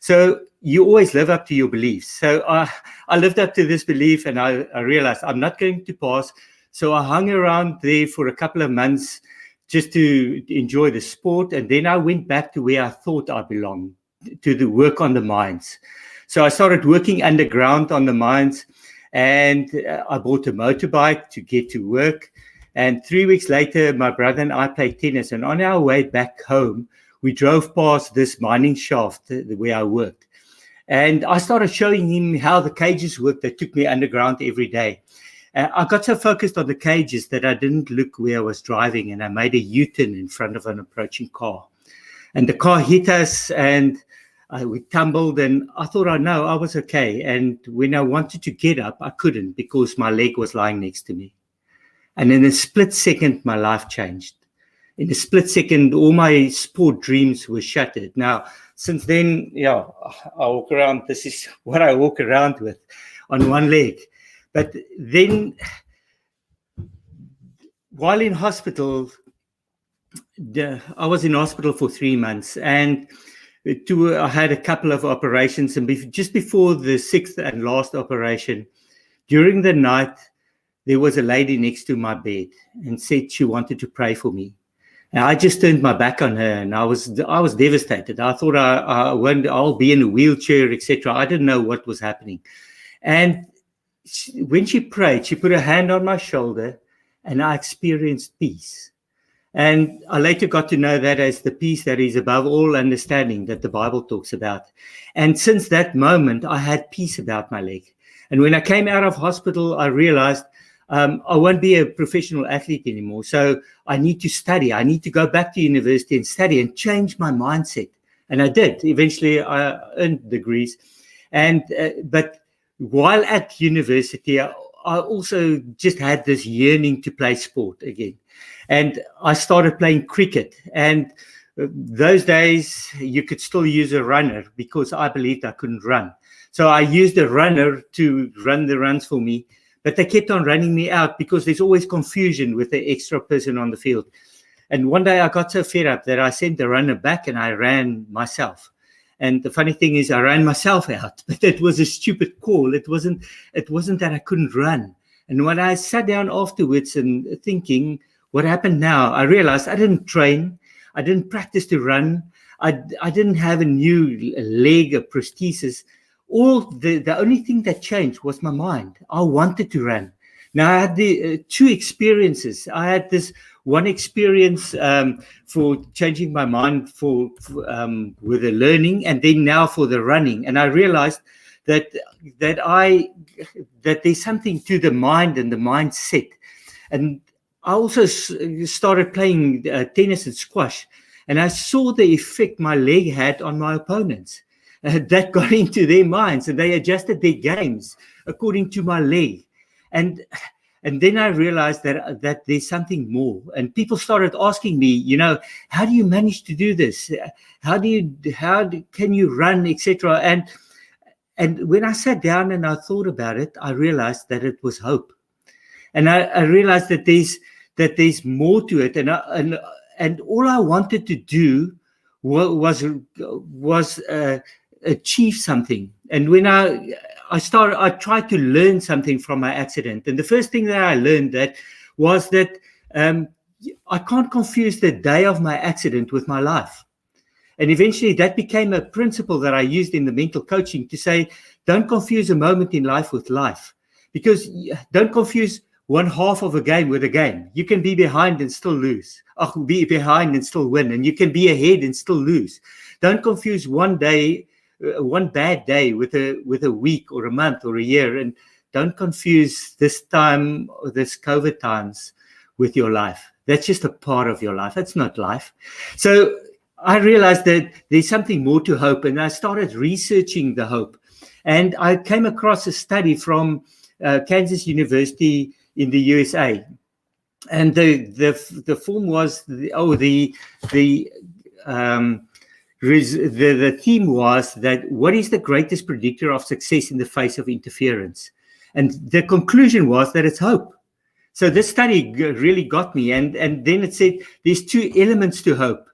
So you always live up to your beliefs. So I lived up to this belief, and I realized I'm not going to pass. So I hung around there for a couple of months just to enjoy the sport. And then I went back to where I thought I belonged, to the work on the mines. So I started working underground on the mines, and I bought a motorbike to get to work. And 3 weeks later, my brother and I played tennis. And on our way back home, we drove past this mining shaft where I worked. And I started showing him how the cages worked that took me underground every day. I got so focused on the cages that I didn't look where I was driving, and I made a U-turn in front of an approaching car. And the car hit us, and we tumbled, and I thought, I was okay. And when I wanted to get up, I couldn't because my leg was lying next to me. And in a split second, my life changed. In a split second, all my sport dreams were shattered. Now, since then, I walk around. This is what I walk around with on one leg. But then, while in hospital, I was in hospital for 3 months, and I had a couple of operations. And just before the 6th and last operation, during the night, there was a lady next to my bed and said she wanted to pray for me. And I just turned my back on her, and I was devastated. I thought I'll be in a wheelchair, etc. I didn't know what was happening. And when she prayed, she put her hand on my shoulder, and I experienced peace. And I later got to know that as the peace that is above all understanding that the Bible talks about. And since that moment, I had peace about my leg. And when I came out of hospital, I realized I won't be a professional athlete anymore. So I need to study. I need to go back to university and study and change my mindset. And I did. Eventually, I earned degrees. But while at university, I also just had this yearning to play sport again. And I started playing cricket. And those days, you could still use a runner because I believed I couldn't run. So I used a runner to run the runs for me. But they kept on running me out because there's always confusion with the extra person on the field. And one day I got so fed up that I sent the runner back and I ran myself. And the funny thing is I ran myself out, but it was a stupid call. It wasn't that I couldn't run. And when I sat down afterwards and thinking, what happened now? I realized I didn't train. I didn't practice to run. I didn't have a new leg, a prosthesis. The only thing that changed was my mind. I wanted to run. Now I had the two experiences. I had this one experience for changing my mind with the learning, and then now for the running. And I realized that there's something to the mind and the mindset. And I also started playing tennis and squash, and I saw the effect my leg had on my opponents. That got into their minds, and they adjusted their games according to my leg. And then I realized that there's something more. And people started asking me, how do you manage to do this? How can you run, etc. And when I sat down and I thought about it, I realized that it was hope. And I realized that there's more to it. And all I wanted to do was achieve something. And when I tried to learn something from my accident. And the first thing that I learned was that I can't confuse the day of my accident with my life. And eventually that became a principle that I used in the mental coaching to say, don't confuse a moment in life with life. Because don't confuse one half of a game with a game. You can be behind and still lose. Or be behind and still win. And you can be ahead and still lose. Don't confuse one bad day with a week or a month or a year. And don't confuse this time or this COVID times with your life. That's just a part of your life. That's not life. So I realized that there's something more to hope, and I started researching the hope. And I came across a study from Kansas University in the USA. And the form was the theme was that what is the greatest predictor of success in the face of interference? And the conclusion was that it's hope. So this study really got me. And then it said there's two elements to hope.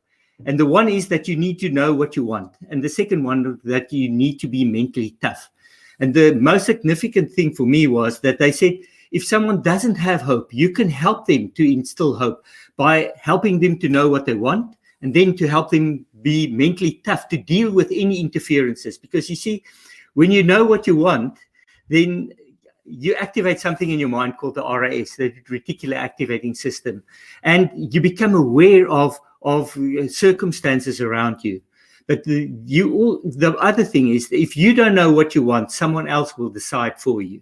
And the one is that you need to know what you want. And the second one, that you need to be mentally tough. And the most significant thing for me was that they said, if someone doesn't have hope, you can help them to instill hope by helping them to know what they want, and then to help them be mentally tough to deal with any interferences. Because you see, when you know what you want, then you activate something in your mind called the RAS, the reticular activating system, and you become aware of circumstances around you. But the other thing is, if you don't know what you want, someone else will decide for you.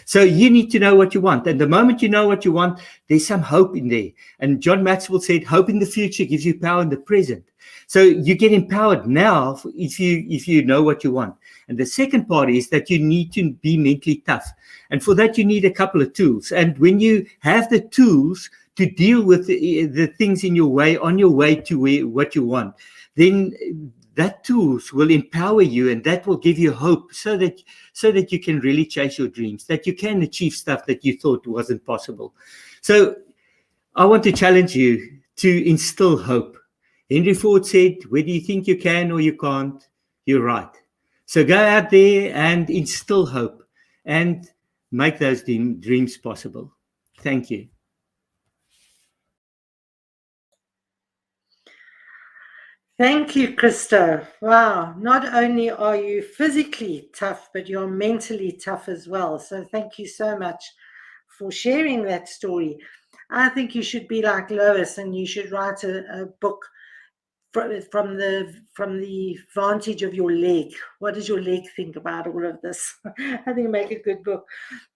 So you need to know what you want. And the moment you know what you want, there's some hope in there. And John Maxwell said, hope in the future gives you power in the present. So you get empowered now if you know what you want. And the second part is that you need to be mentally tough. And for that, you need a couple of tools. And when you have the tools to deal with the things in your way, on your way to what you want, then that tools will empower you, and that will give you hope so that you can really chase your dreams, that you can achieve stuff that you thought wasn't possible. So I want to challenge you to instill hope. Henry Ford said, whether you think you can or you can't, you're right. So go out there and instill hope and make those dreams possible. Thank you. Thank you, Christo. Wow, not only are you physically tough, but you're mentally tough as well. So thank you so much for sharing that story. I think you should be like Lois, and you should write a book from the vantage of your leg. What does your leg think about all of this? I think make a good book.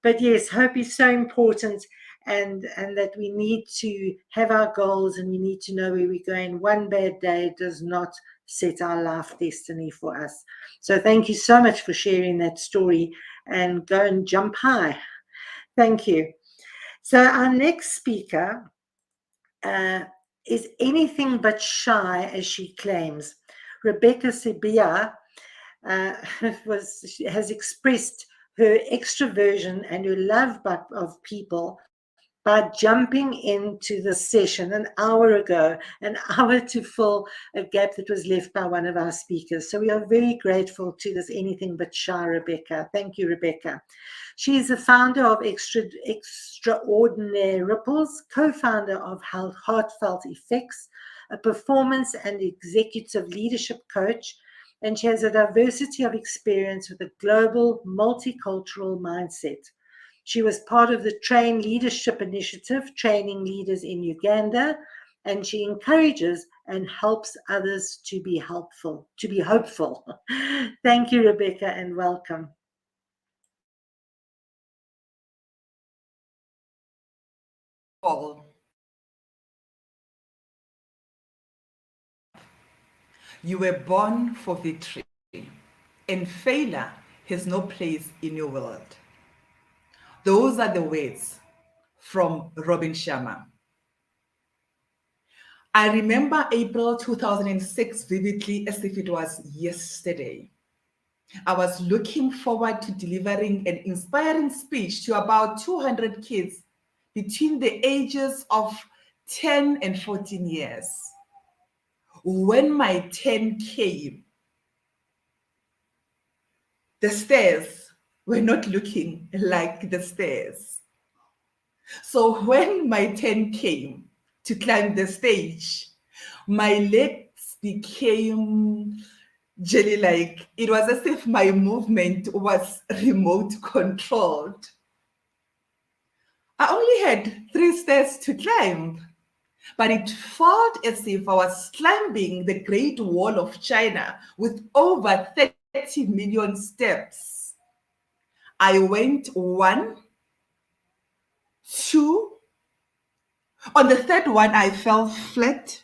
But yes, hope is so important, and that we need to have our goals, and we need to know where we're going. One bad day does not set our life destiny for us. So thank you so much for sharing that story, and go and jump high. Thank you. So our next speaker is anything but shy, as she claims. Rebecca Sibia has expressed her extroversion and her love of people by jumping into the session an hour ago, an hour to fill a gap that was left by one of our speakers. So we are very grateful to this anything but shy Rebecca. Thank you, Rebecca. She is the founder of Extraordinary Ripples, co-founder of Heartfelt Effects, a performance and executive leadership coach, and she has a diversity of experience with a global multicultural mindset. She was part of the Train Leadership Initiative, training leaders in Uganda, and she encourages and helps others to be hopeful. Thank you, Rebecca, and welcome. You were born for victory, and failure has no place in your world. Those are the words from Robin Sharma. I remember April 2006 vividly as if it was yesterday. I was looking forward to delivering an inspiring speech to about 200 kids between the ages of 10 and 14 years. When my 10 came, the stairs were not looking like the stairs. So when my 10 came to climb the stage, my legs became jelly-like. It was as if my movement was remote controlled. I only had 3 stairs to climb, but it felt as if I was climbing the Great Wall of China with over 30 million steps. I went 1, 2. On the 3rd one, I fell flat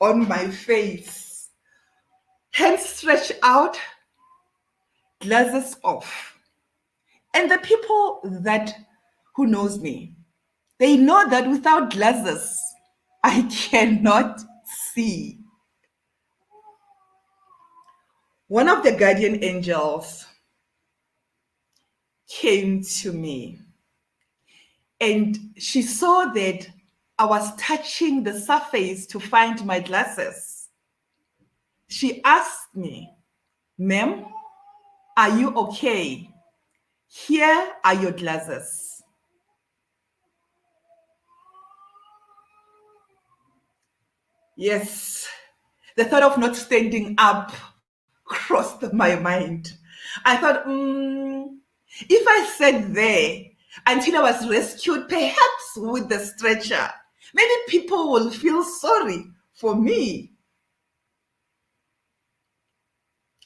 on my face, hands stretched out, glasses off. And the people who knows me, they know that without glasses, I cannot see. One of the guardian angels came to me, and she saw that I was touching the surface to find my glasses. She asked me, "Ma'am, are you okay? Here are your glasses." Yes, the thought of not standing up crossed my mind. I thought, If I sat there until I was rescued, perhaps with the stretcher, maybe people will feel sorry for me.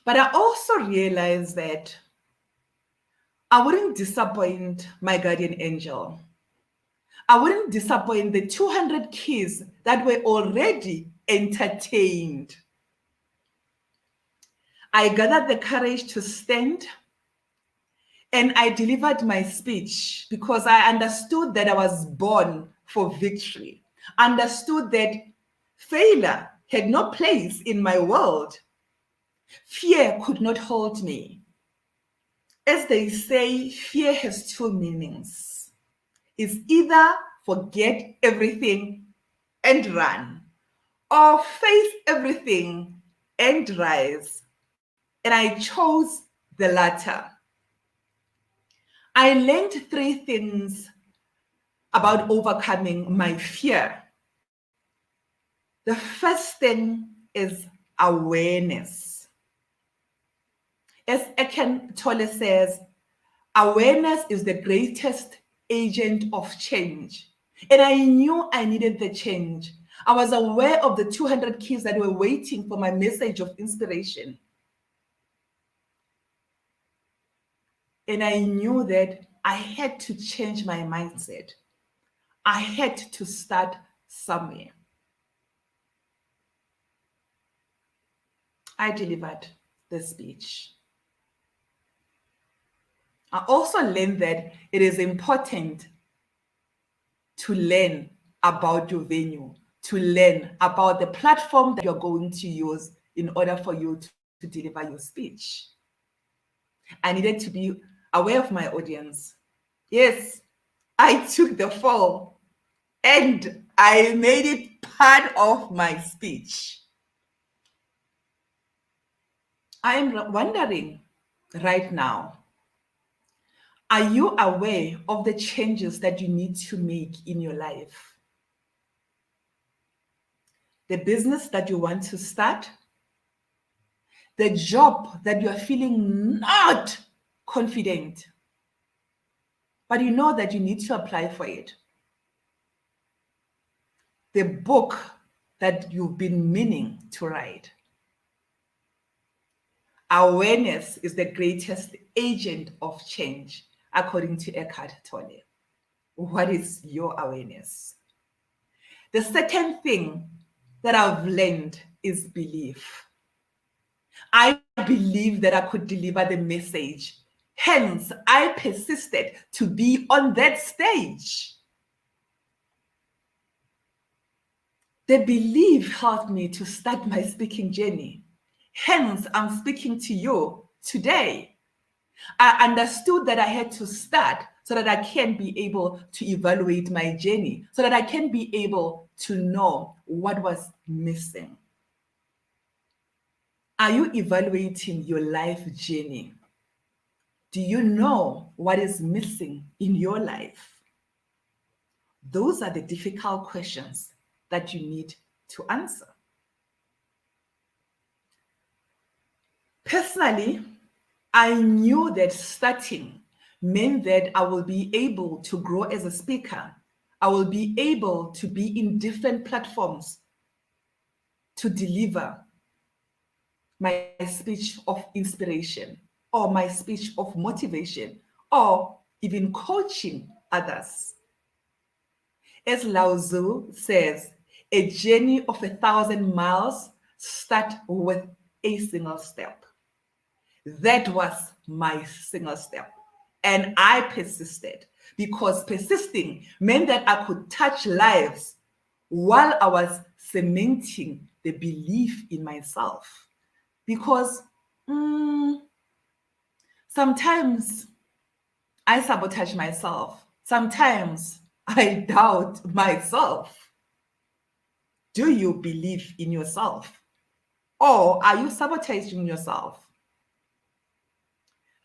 But I also realized that I wouldn't disappoint my guardian angel. I wouldn't disappoint the 200 kids that were already entertained. I gathered the courage to stand and I delivered my speech because I understood that I was born for victory, understood that failure had no place in my world. Fear could not hold me. As they say, fear has two meanings. It's either forget everything and run, or face everything and rise. And I chose the latter. I learned three things about overcoming my fear. The first thing is awareness. As Eckhart Tolle says, awareness is the greatest agent of change. And I knew I needed the change. I was aware of the 200 kids that were waiting for my message of inspiration. And I knew that I had to change my mindset. I had to start somewhere. I delivered the speech. I also learned that it is important to learn about your venue, to learn about the platform that you're going to use in order for you to deliver your speech. I needed to be aware of my audience. Yes, I took the fall and I made it part of my speech. I am wondering right now, are you aware of the changes that you need to make in your life? The business that you want to start, the job that you are feeling not confident, but you know that you need to apply for it. The book that you've been meaning to write. Awareness is the greatest agent of change, according to Eckhart Tolle. What is your awareness? The second thing that I've learned is belief. I believed that I could deliver the message. Hence, I persisted to be on that stage. The belief helped me to start my speaking journey. Hence, I'm speaking to you today. I understood that I had to start so that I can be able to evaluate my journey, so that I can be able to know what was missing. Are you evaluating your life journey? Do you know what is missing in your life? Those are the difficult questions that you need to answer. Personally, I knew that starting meant that I will be able to grow as a speaker. I will be able to be in different platforms to deliver my speech of inspiration or my speech of motivation or even coaching others. As Lao Tzu says, a journey of 1,000 miles starts with a single step. That was my single step. And I persisted because persisting meant that I could touch lives while I was cementing the belief in myself. Because sometimes I sabotage myself. Sometimes I doubt myself. Do you believe in yourself? Or are you sabotaging yourself?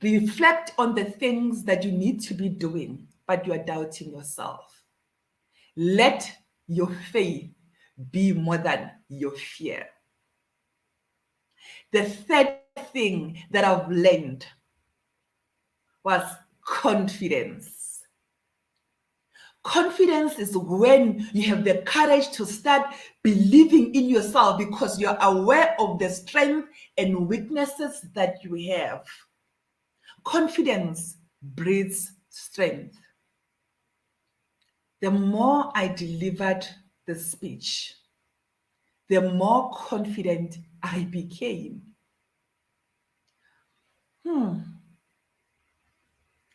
Reflect on the things that you need to be doing, but you are doubting yourself. Let your faith be more than your fear. The third thing that I've learned was confidence. Confidence is when you have the courage to start believing in yourself because you're aware of the strength and weaknesses that you have. Confidence breeds strength. The more I delivered the speech, the more confident I became.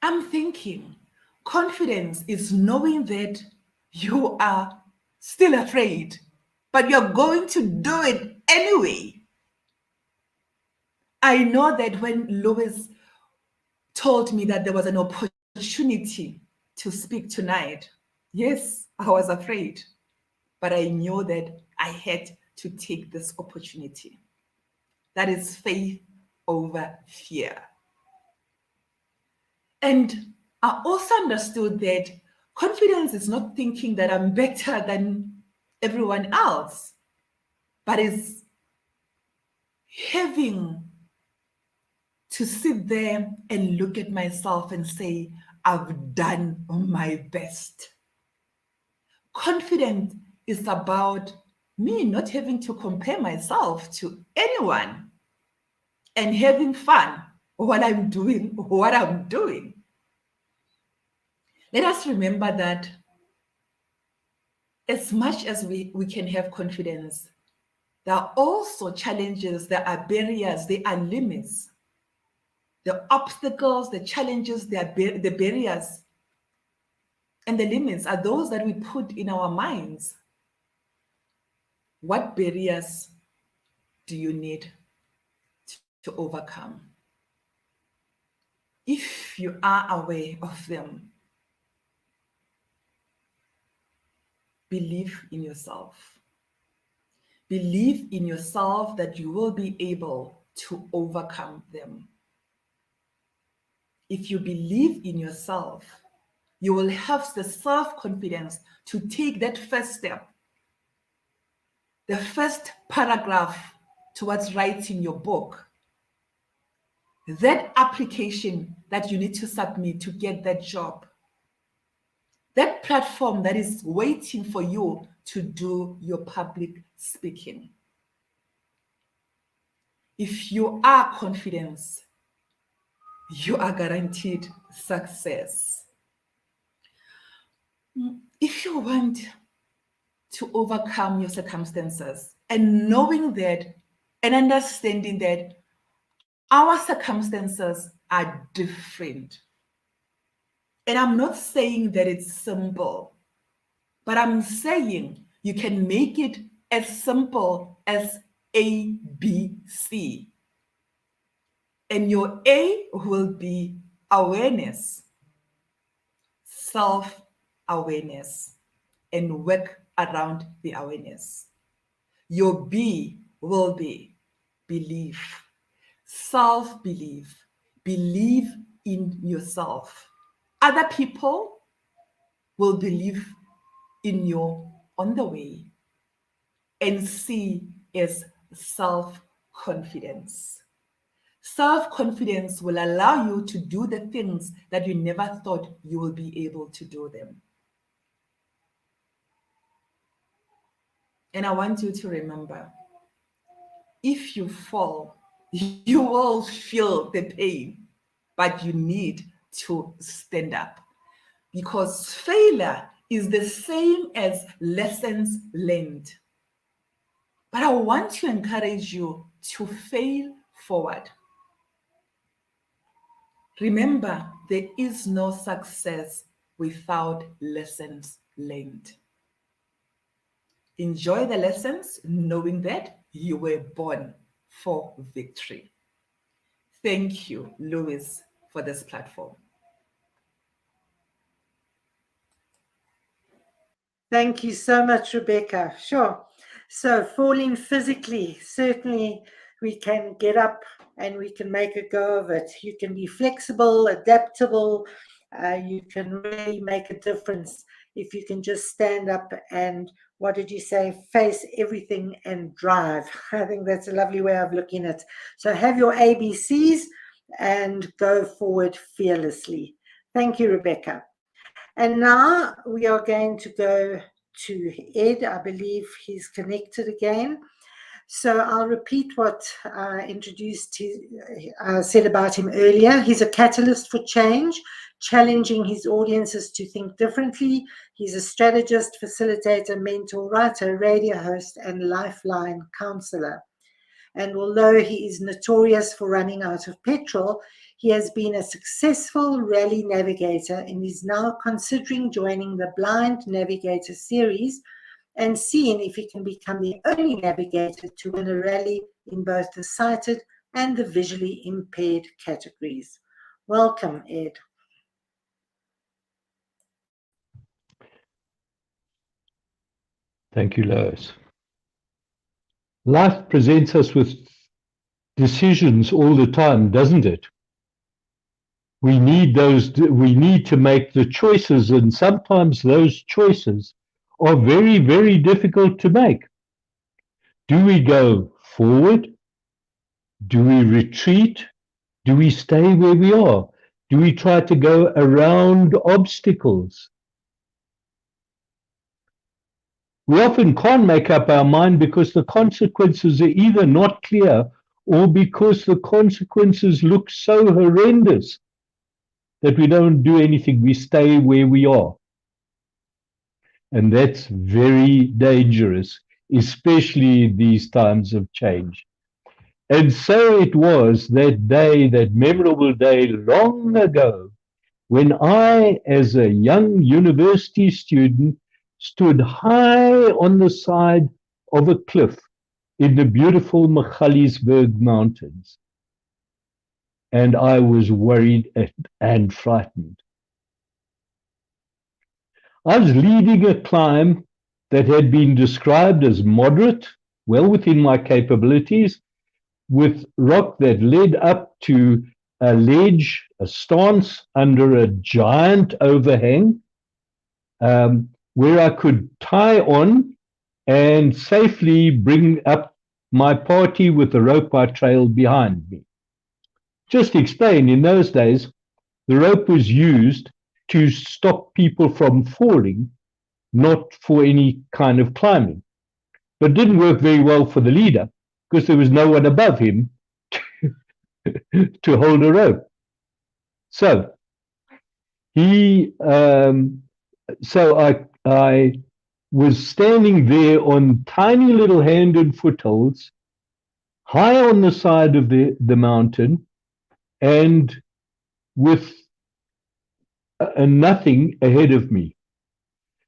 I'm thinking confidence is knowing that you are still afraid, but you're going to do it anyway. I know that when Lois told me that there was an opportunity to speak tonight, yes, I was afraid, but I knew that I had to take this opportunity. That is faith over fear. And I also understood that confidence is not thinking that I'm better than everyone else, but it's having to sit there and look at myself and say, I've done my best. Confidence is about me not having to compare myself to anyone and having fun while I'm doing what I'm doing. Let us remember that as much as we can have confidence, there are also challenges, there are barriers, there are limits. The obstacles, the challenges, the barriers, and the limits are those that we put in our minds. What barriers do you need to overcome? If you are aware of them, believe in yourself. Believe in yourself that you will be able to overcome them. If you believe in yourself, you will have the self-confidence to take that first step, the first paragraph towards writing your book, that application that you need to submit to get that job, that platform that is waiting for you to do your public speaking. If you are confident, you are guaranteed success. If you want to overcome your circumstances and knowing that and understanding that our circumstances are different, and I'm not saying that it's simple, but I'm saying you can make it as simple as A, B, C. And your A will be awareness, self-awareness, and work around the awareness. Your B will be belief, self-belief, believe in yourself. Other people will believe in you on the way. And C is self-confidence. Self-confidence will allow you to do the things that you never thought you will be able to do them. And I want you to remember, if you fall, you will feel the pain, but you need to stand up, because failure is the same as lessons learned. But I want to encourage you to fail forward. Remember, there is no success without lessons learned. Enjoy the lessons, knowing that you were born for victory. Thank you, Lois, for this platform. Thank you so much, Rebecca. Sure. So falling physically, certainly we can get up and we can make a go of it. You can be flexible, adaptable. You can really make a difference if you can just stand up and, what did you say, face everything and drive. I think that's a lovely way of looking at it. So have your ABCs and go forward fearlessly. Thank you, Rebecca. And now we are going to go to Ed. I believe he's connected again. So I'll repeat what I said about him earlier. He's a catalyst for change, challenging his audiences to think differently. He's a strategist, facilitator, mentor, writer, radio host, and lifeline counselor. And although he is notorious for running out of petrol, he has been a successful rally navigator and is now considering joining the Blind Navigator series and seeing if he can become the only navigator to win a rally in both the sighted and the visually impaired categories. Welcome, Ed. Thank you, Lois. Life presents us with decisions all the time, doesn't it? We need to make the choices, and sometimes those choices are very, very difficult to make. Do we go forward? Do we retreat? Do we stay where we are? Do we try to go around obstacles? We often can't make up our mind because the consequences are either not clear or because the consequences look so horrendous that we don't do anything. We stay where we are. And that's very dangerous, especially these times of change. And so it was that day, that memorable day long ago, when I, as a young university student, stood high on the side of a cliff in the beautiful Magaliesberg Mountains. And I was worried and frightened. I was leading a climb that had been described as moderate, well within my capabilities, with rock that led up to a ledge, a stance under a giant overhang, where I could tie on and safely bring up my party with the rope I trailed behind me. Just to explain, in those days, the rope was used to stop people from falling, not for any kind of climbing. But it didn't work very well for the leader because there was no one above him to hold a rope. So I was standing there on tiny little hand and footholds, high on the side of the mountain, and with nothing ahead of me.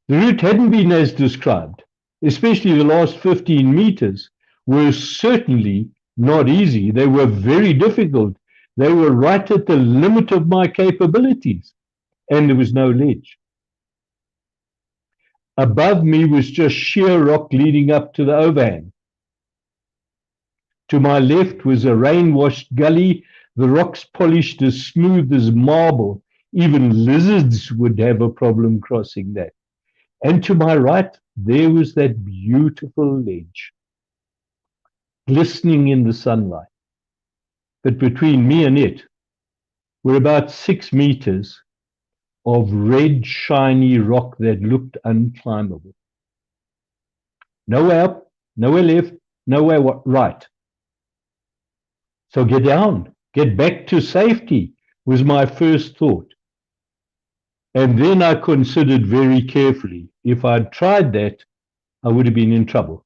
The route hadn't been as described, especially the last 15 meters were certainly not easy. They were very difficult. They were right at the limit of my capabilities, and there was no ledge. Above me was just sheer rock leading up to the overhang. To my left was a rain-washed gully, the rocks polished as smooth as marble. Even lizards would have a problem crossing that. And to my right, there was that beautiful ledge, glistening in the sunlight. But between me and it were about 6 meters of red, shiny rock that looked unclimbable. Nowhere up, nowhere left, nowhere right. So get down, get back to safety was my first thought. And then I considered very carefully, if I'd tried that, I would have been in trouble.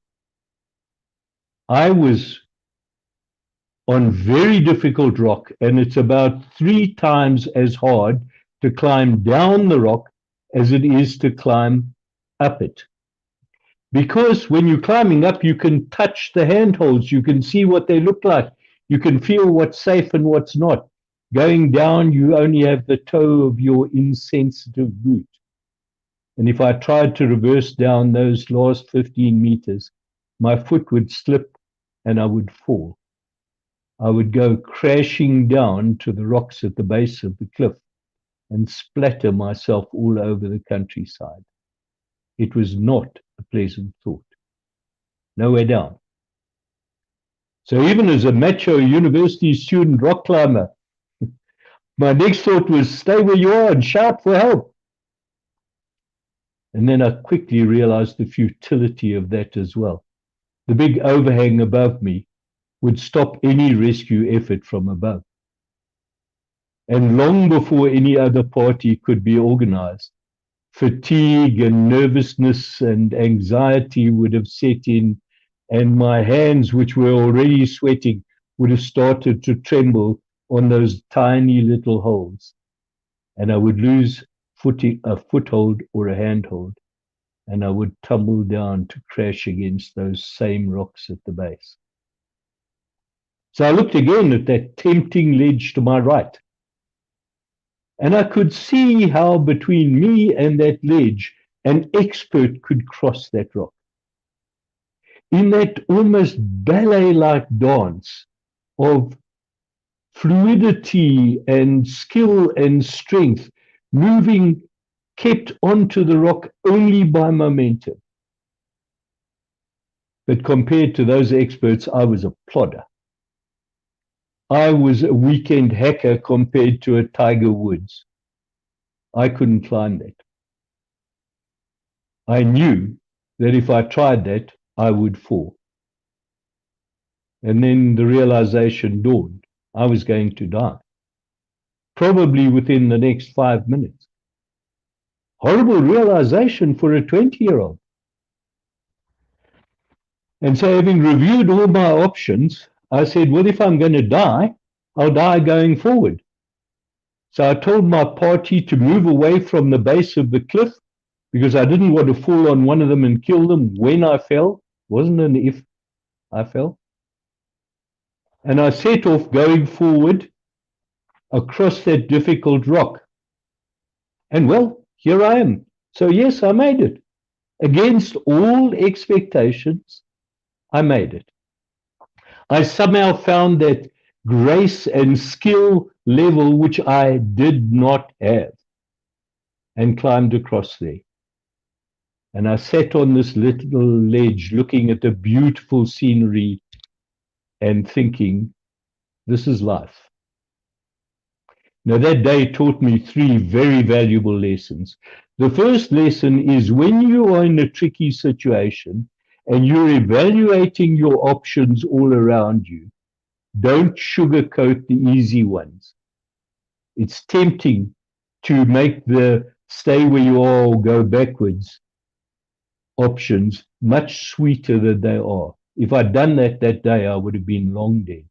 I was on very difficult rock, and it's about 3 times as hard to climb down the rock as it is to climb up it. Because when you're climbing up, you can touch the handholds, you can see what they look like, you can feel what's safe and what's not. Going down, you only have the toe of your insensitive boot. And if I tried to reverse down those last 15 meters, my foot would slip and I would fall. I would go crashing down to the rocks at the base of the cliff and splatter myself all over the countryside. It was not a pleasant thought. Nowhere down. So even as a macho university student rock climber, My next thought was, stay where you are and shout for help. And then I quickly realized the futility of that as well. The big overhang above me would stop any rescue effort from above. And long before any other party could be organized, fatigue and nervousness and anxiety would have set in, and my hands, which were already sweating, would have started to tremble on those tiny little holes. And I would lose a foothold or a handhold, and I would tumble down to crash against those same rocks at the base. So I looked again at that tempting ledge to my right, and I could see how between me and that ledge, an expert could cross that rock. In that almost ballet-like dance of fluidity and skill and strength, moving, kept onto the rock only by momentum. But compared to those experts, I was a plodder. I was a weekend hacker compared to a Tiger Woods. I couldn't climb that. I knew that if I tried that, I would fall. And then the realization dawned. I was going to die, probably within the next 5 minutes. Horrible realization for a 20-year-old. And so, having reviewed all my options, I said, well, if I'm going to die, I'll die going forward. So I told my party to move away from the base of the cliff because I didn't want to fall on one of them and kill them when I fell. It wasn't an if I fell. And I set off going forward across that difficult rock. And well, here I am. So yes, I made it. Against all expectations, I made it. I somehow found that grace and skill level which I did not have and climbed across there. And I sat on this little ledge looking at the beautiful scenery and thinking, this is life. Now, that day taught me 3 very valuable lessons. The first lesson is when you are in a tricky situation and you're evaluating your options all around you, don't sugarcoat the easy ones. It's tempting to make the stay where you are or go backwards options much sweeter than they are. If I'd done that day, I would have been long dead.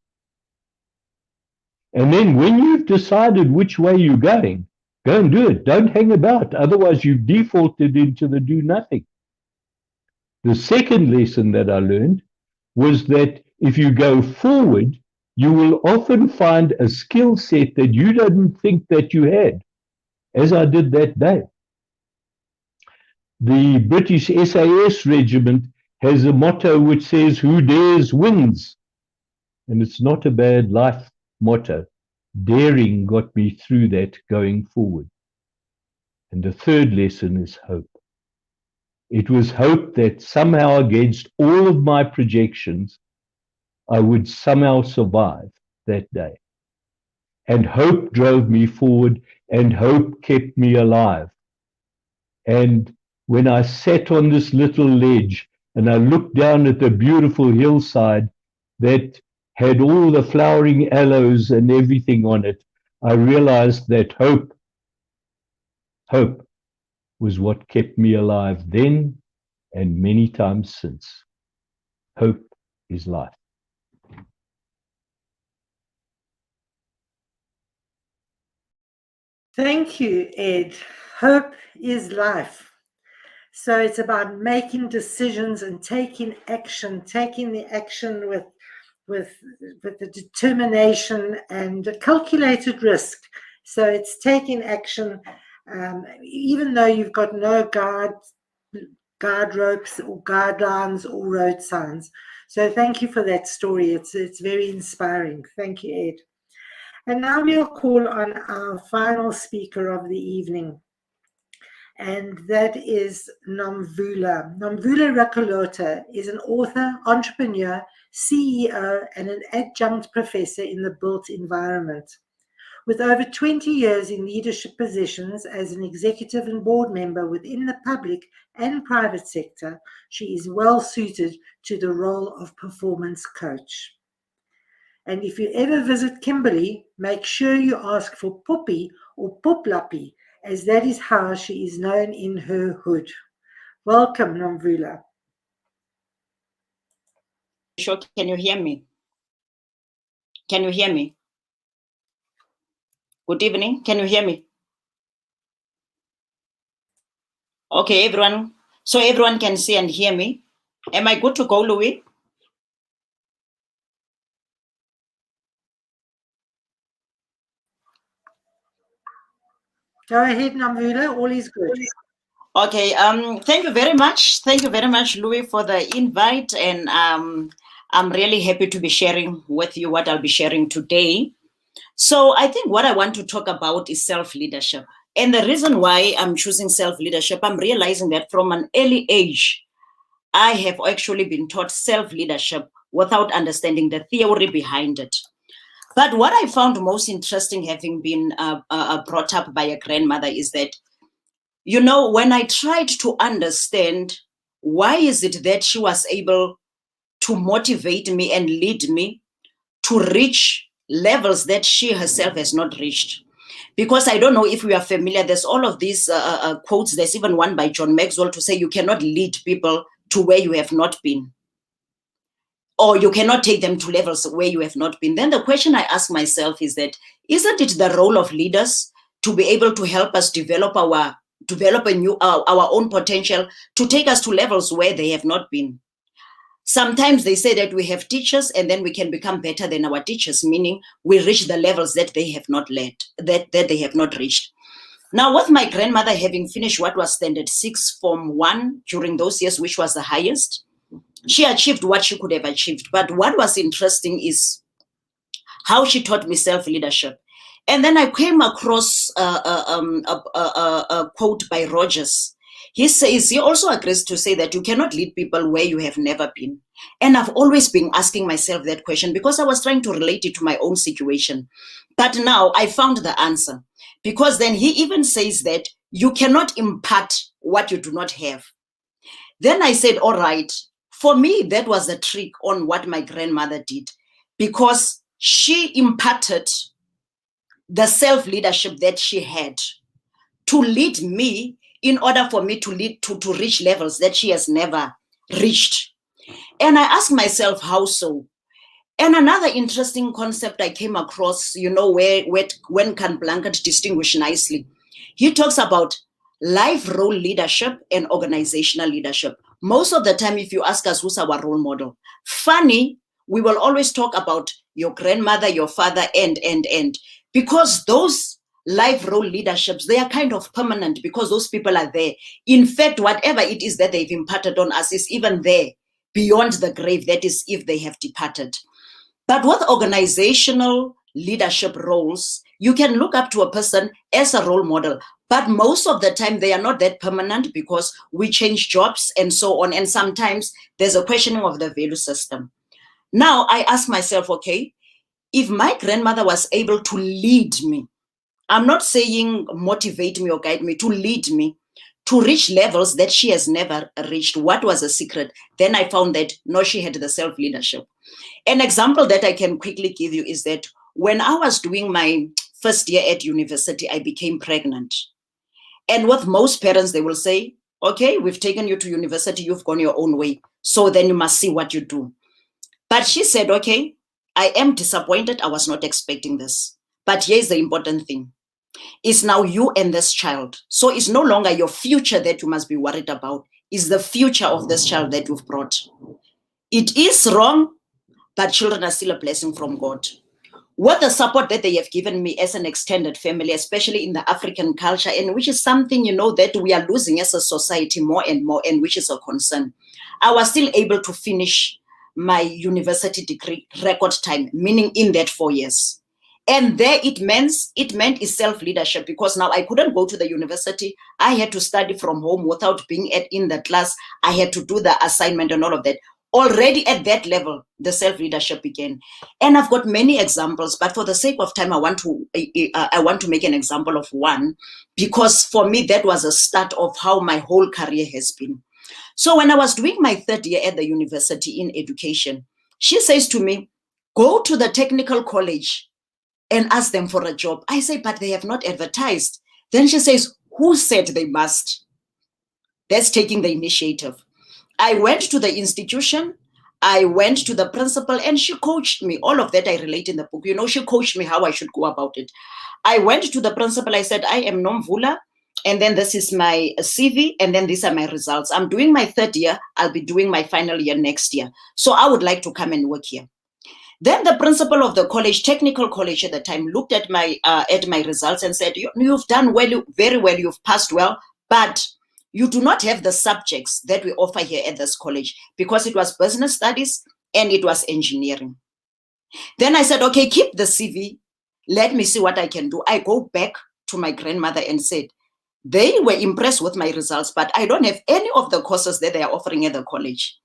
And then when you've decided which way you're going, go and do it. Don't hang about. Otherwise, you've defaulted into the do nothing. The second lesson that I learned was that if you go forward, you will often find a skill set that you didn't think that you had, as I did that day. The British SAS regiment has a motto which says, who dares wins. And it's not a bad life motto. Daring got me through that going forward. And the third lesson is hope. It was hope that somehow against all of my projections, I would somehow survive that day. And hope drove me forward, and hope kept me alive. And when I sat on this little ledge and I looked down at the beautiful hillside that had all the flowering aloes and everything on it, I realized that hope was what kept me alive then and many times since. Hope is life. Thank you, Ed. Hope is life. So it's about making decisions and taking action, taking the action with the determination and a calculated risk. So it's taking action, even though you've got no guard ropes or guidelines or road signs. So thank you for that story. It's very inspiring. Thank you, Ed. And now we'll call on our final speaker of the evening, and that is Nomvula. Nomvula Rakolote is an author, entrepreneur, CEO, and an adjunct professor in the built environment. With over 20 years in leadership positions as an executive and board member within the public and private sector, she is well suited to the role of performance coach. And if you ever visit Kimberley, make sure you ask for Poppy or Poplapi, as that is how she is known in her hood. Welcome, Nomvula. Sure, can you hear me? Can you hear me? Good evening. Can you hear me? Okay, everyone. So everyone can see and hear me. Am I good to go, Louis? Go ahead, Nomvula. All is good. Okay. Thank you very much. Thank you very much, Louis, for the invite. And I'm really happy to be sharing with you what I'll be sharing today. So I think what I want to talk about is self-leadership. And the reason why I'm choosing self-leadership, I'm realizing that from an early age, I have actually been taught self-leadership without understanding the theory behind it. But what I found most interesting, having been brought up by a grandmother, is that, you know, when I tried to understand why is it that she was able to motivate me and lead me to reach levels that she herself has not reached. Because I don't know if we are familiar, there's all of these quotes. There's even one by John Maxwell to say you cannot lead people to where you have not been, or you cannot take them to levels where you have not been. Then the question I ask myself is that, isn't it the role of leaders to be able to help us develop our own potential, to take us to levels where they have not been? Sometimes they say that we have teachers and then we can become better than our teachers, meaning we reach the levels that they have not led, that they have not reached. Now, with my grandmother having finished what was Standard 6 Form 1 during those years, which was the highest, she achieved what she could have achieved. But what was interesting is how she taught me self-leadership. And then I came across a quote by Rogers. He says, he also agrees to say that you cannot lead people where you have never been. And I've always been asking myself that question because I was trying to relate it to my own situation. But now I found the answer, because then he even says that you cannot impart what you do not have. Then I said, all right, for me, that was a trick on what my grandmother did, because she imparted the self-leadership that she had to lead me in order for me to reach levels that she has never reached. And I asked myself, how so? And another interesting concept I came across, you know, when Can Blanket distinguished nicely, he talks about life role leadership and organizational leadership. Most of the time, if you ask us who's our role model, funny, we will always talk about your grandmother, your father, and, because those life role leaderships, they are kind of permanent because those people are there. In fact, whatever it is that they've imparted on us is even there beyond the grave, that is, if they have departed. But with organizational leadership roles, you can look up to a person as a role model, but most of the time they are not that permanent because we change jobs and so on. And sometimes there's a questioning of the value system. Now I ask myself, okay, if my grandmother was able to lead me, I'm not saying motivate me or guide me, to lead me to reach levels that she has never reached. What was the secret? Then I found that no, she had the self-leadership. An example that I can quickly give you is that when I was doing my first year at university, I became pregnant. And with most parents, they will say, okay, we've taken you to university, you've gone your own way, so then you must see what you do. But she said, okay, I am disappointed. I was not expecting this. But here's the important thing. It's now you and this child. So it's no longer your future that you must be worried about. It's the future of this child that you've brought. It is wrong, but children are still a blessing from God. What the support that they have given me as an extended family, especially in the African culture, and which is something, you know, that we are losing as a society more and more, and which is a concern. I was still able to finish my university degree record time, meaning in that 4 years. And there it meant is self-leadership, because now I couldn't go to the university. I had to study from home without being in the class. I had to do the assignment and all of that. Already at that level, the self-leadership began. And I've got many examples, but for the sake of time, I want to make an example of one, because for me, that was a start of how my whole career has been. So when I was doing my 3rd year at the university in education, she says to me, go to the technical college and ask them for a job. I say, but they have not advertised. Then she says, who said they must? That's taking the initiative. I went to the institution, I went to the principal, and she coached me. All of that I relate in the book. You know, she coached me how I should go about it. I went to the principal, I said, I am Nomvula, and then this is my CV, and then these are my results. I'm doing my 3rd year, I'll be doing my final year next year. So I would like to come and work here. Then the principal of the college, technical college at the time, looked at my results and said, you've done well, very well, you've passed well, but you do not have the subjects that we offer here at this college, because it was business studies and it was engineering. Then I said, okay, keep the CV. Let me see what I can do. I go back to my grandmother and said, they were impressed with my results, but I don't have any of the courses that they are offering at the college.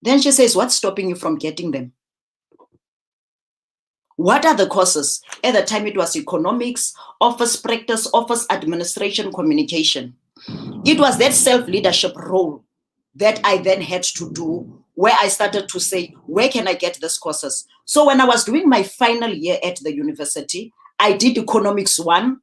Then she says, what's stopping you from getting them? What are the courses? At the time, it was economics, office practice, office administration, communication. It was that self-leadership role that I then had to do, where I started to say, where can I get these courses? So when I was doing my final year at the university, I did economics 1,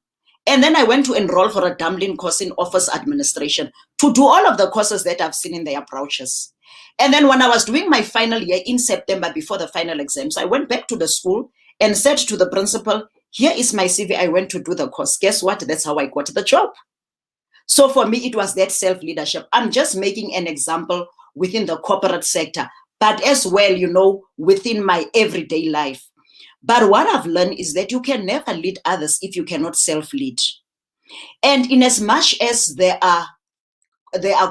and then I went to enroll for a Dublin course in office administration to do all of the courses that I've seen in their brochures. And then when I was doing my final year in September before the final exams, I went back to the school and said to the principal, here is my CV, I went to do the course. Guess what? That's how I got the job. So for me, it was that self-leadership. I'm just making an example within the corporate sector, but as well, you know, within my everyday life. But what I've learned is that you can never lead others if you cannot self-lead. And in as much as there are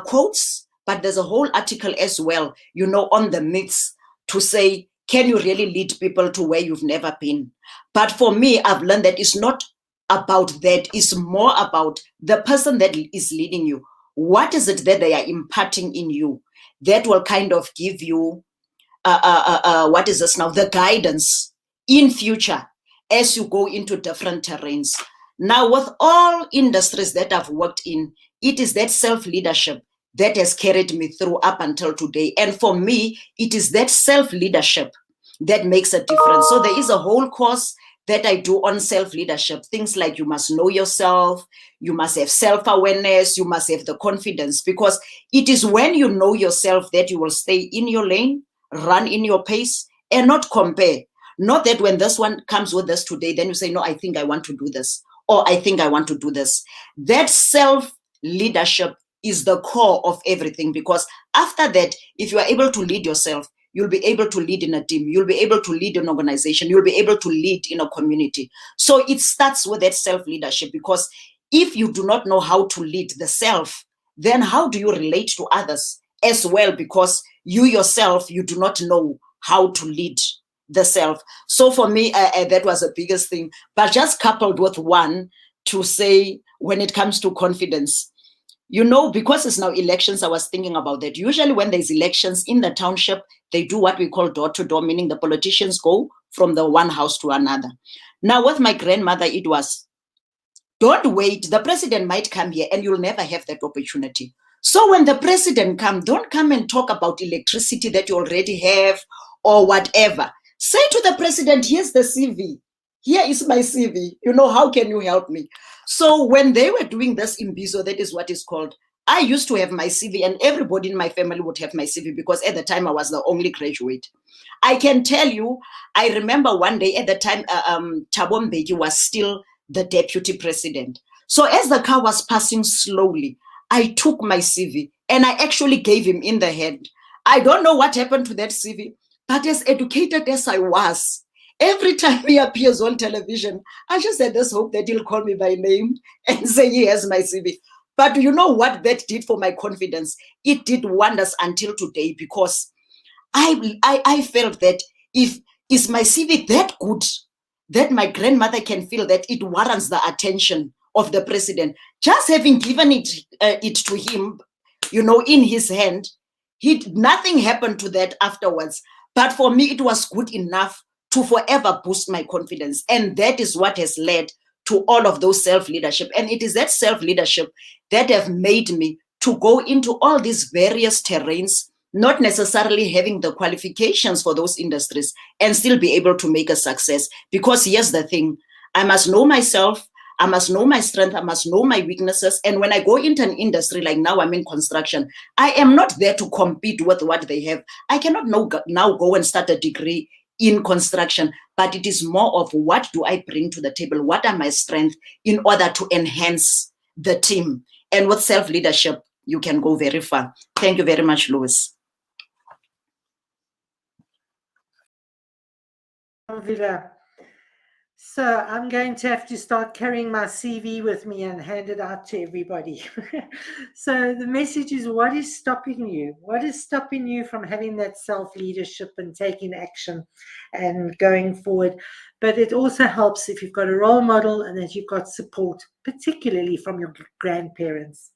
quotes, but there's a whole article as well, you know, on the myths to say, can you really lead people to where you've never been? But for me, I've learned that it's not about that. It's more about the person that is leading you. What is it that they are imparting in you that will kind of give you, what is this now, the guidance in future as you go into different terrains. Now, with all industries that I've worked in, it is that self-leadership that has carried me through up until today. And for me, it is that self-leadership that makes a difference. So there is a whole course that I do on self-leadership. Things like you must know yourself, you must have self-awareness, you must have the confidence, because it is when you know yourself that you will stay in your lane, run in your pace, and not compare. Not that when this one comes with us today, then you say, no, I think I want to do this, or I think I want to do this. That self-leadership is the core of everything, because after that, if you are able to lead yourself, you'll be able to lead in a team, you'll be able to lead an organization, you'll be able to lead in a community. So it starts with that self-leadership, because if you do not know how to lead the self, then how do you relate to others as well? Because you yourself, you do not know how to lead the self. So for me, that was the biggest thing. But just coupled with one to say, when it comes to confidence, you know, because it's now elections, I was thinking about that. Usually when there's elections in the township, they do what we call door-to-door, meaning the politicians go from the one house to another. Now with my grandmother, it was, don't wait, the president might come here and you'll never have that opportunity. So when the president comes, don't come and talk about electricity that you already have or whatever. Say to the president, here's the CV. Here is my CV. You know, how can you help me? So when they were doing this in Bizo, that is what is called, I used to have my CV and everybody in my family would have my CV, because at the time I was the only graduate. I can tell you, I remember one day at the time, Thabo Mbeki was still the deputy president. So as the car was passing slowly, I took my CV and I actually gave him in the hand. I don't know what happened to that CV, but as educated as I was, every time he appears on television, I just had this hope that he'll call me by name and say he has my CV. But you know what that did for my confidence? It did wonders until today, because I felt that is my CV that good that my grandmother can feel that it warrants the attention of the president. Just having given it to him, you know, in his hand, Nothing happened to that afterwards. But for me, it was good enough to forever boost my confidence. And that is what has led to all of those self-leadership. And it is that self-leadership that have made me to go into all these various terrains, not necessarily having the qualifications for those industries, and still be able to make a success. Because here's the thing, I must know myself, I must know my strength, I must know my weaknesses. And when I go into an industry, like now I'm in construction, I am not there to compete with what they have. I cannot now go and start a degree in construction, but it is more of what do I bring to the table? What are my strengths in order to enhance the team? And with self-leadership, you can go very far. Thank you very much, Lois. Nomvula. So I'm going to have to start carrying my CV with me and hand it out to everybody. So the message is, what is stopping you? What is stopping you from having that self-leadership and taking action and going forward? But it also helps if you've got a role model and that you've got support, particularly from your grandparents.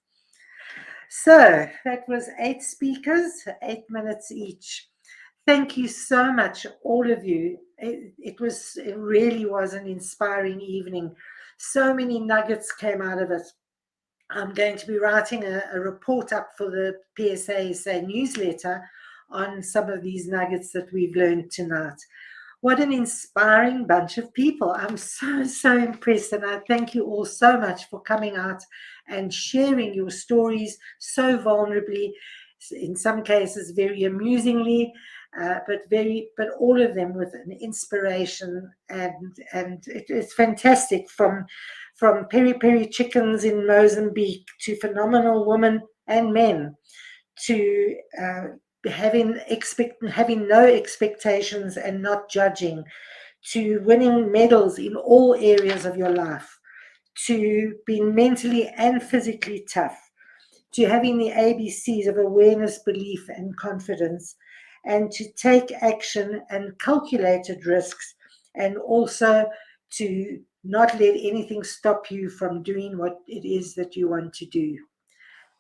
So that was 8 speakers, 8 minutes each. Thank you so much, all of you. It really was an inspiring evening. So many nuggets came out of it. I'm going to be writing a report up for the PSA newsletter on some of these nuggets that we've learned tonight. What an inspiring bunch of people. I'm so impressed, and I thank you all so much for coming out and sharing your stories so vulnerably, in some cases very amusingly, but all of them with an inspiration, and it's fantastic, from peri-peri chickens in Mozambique to phenomenal women and men, to having no expectations and not judging, to winning medals in all areas of your life, to being mentally and physically tough, to having the ABCs of awareness, belief, and confidence, and to take action and calculated risks, and also to not let anything stop you from doing what it is that you want to do.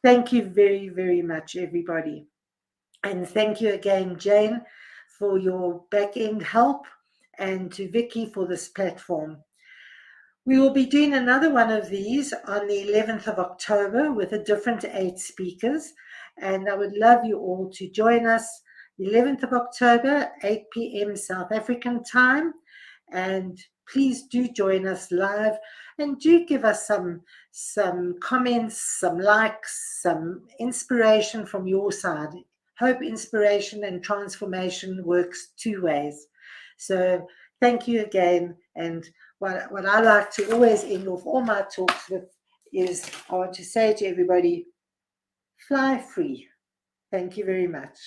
Thank you very, very much, everybody. And thank you again, Jane, for your back-end help, and to Vicky for this platform. We will be doing another one of these on the 11th of October with a different 8 speakers, and I would love you all to join us 11th of October, 8 p.m. South African time, and please do join us live, and do give us some comments, some likes, some inspiration from your side. Hope, inspiration, and transformation works 2 ways. So thank you again. And what I like to always end off all my talks with is, I want to say to everybody, fly free. Thank you very much.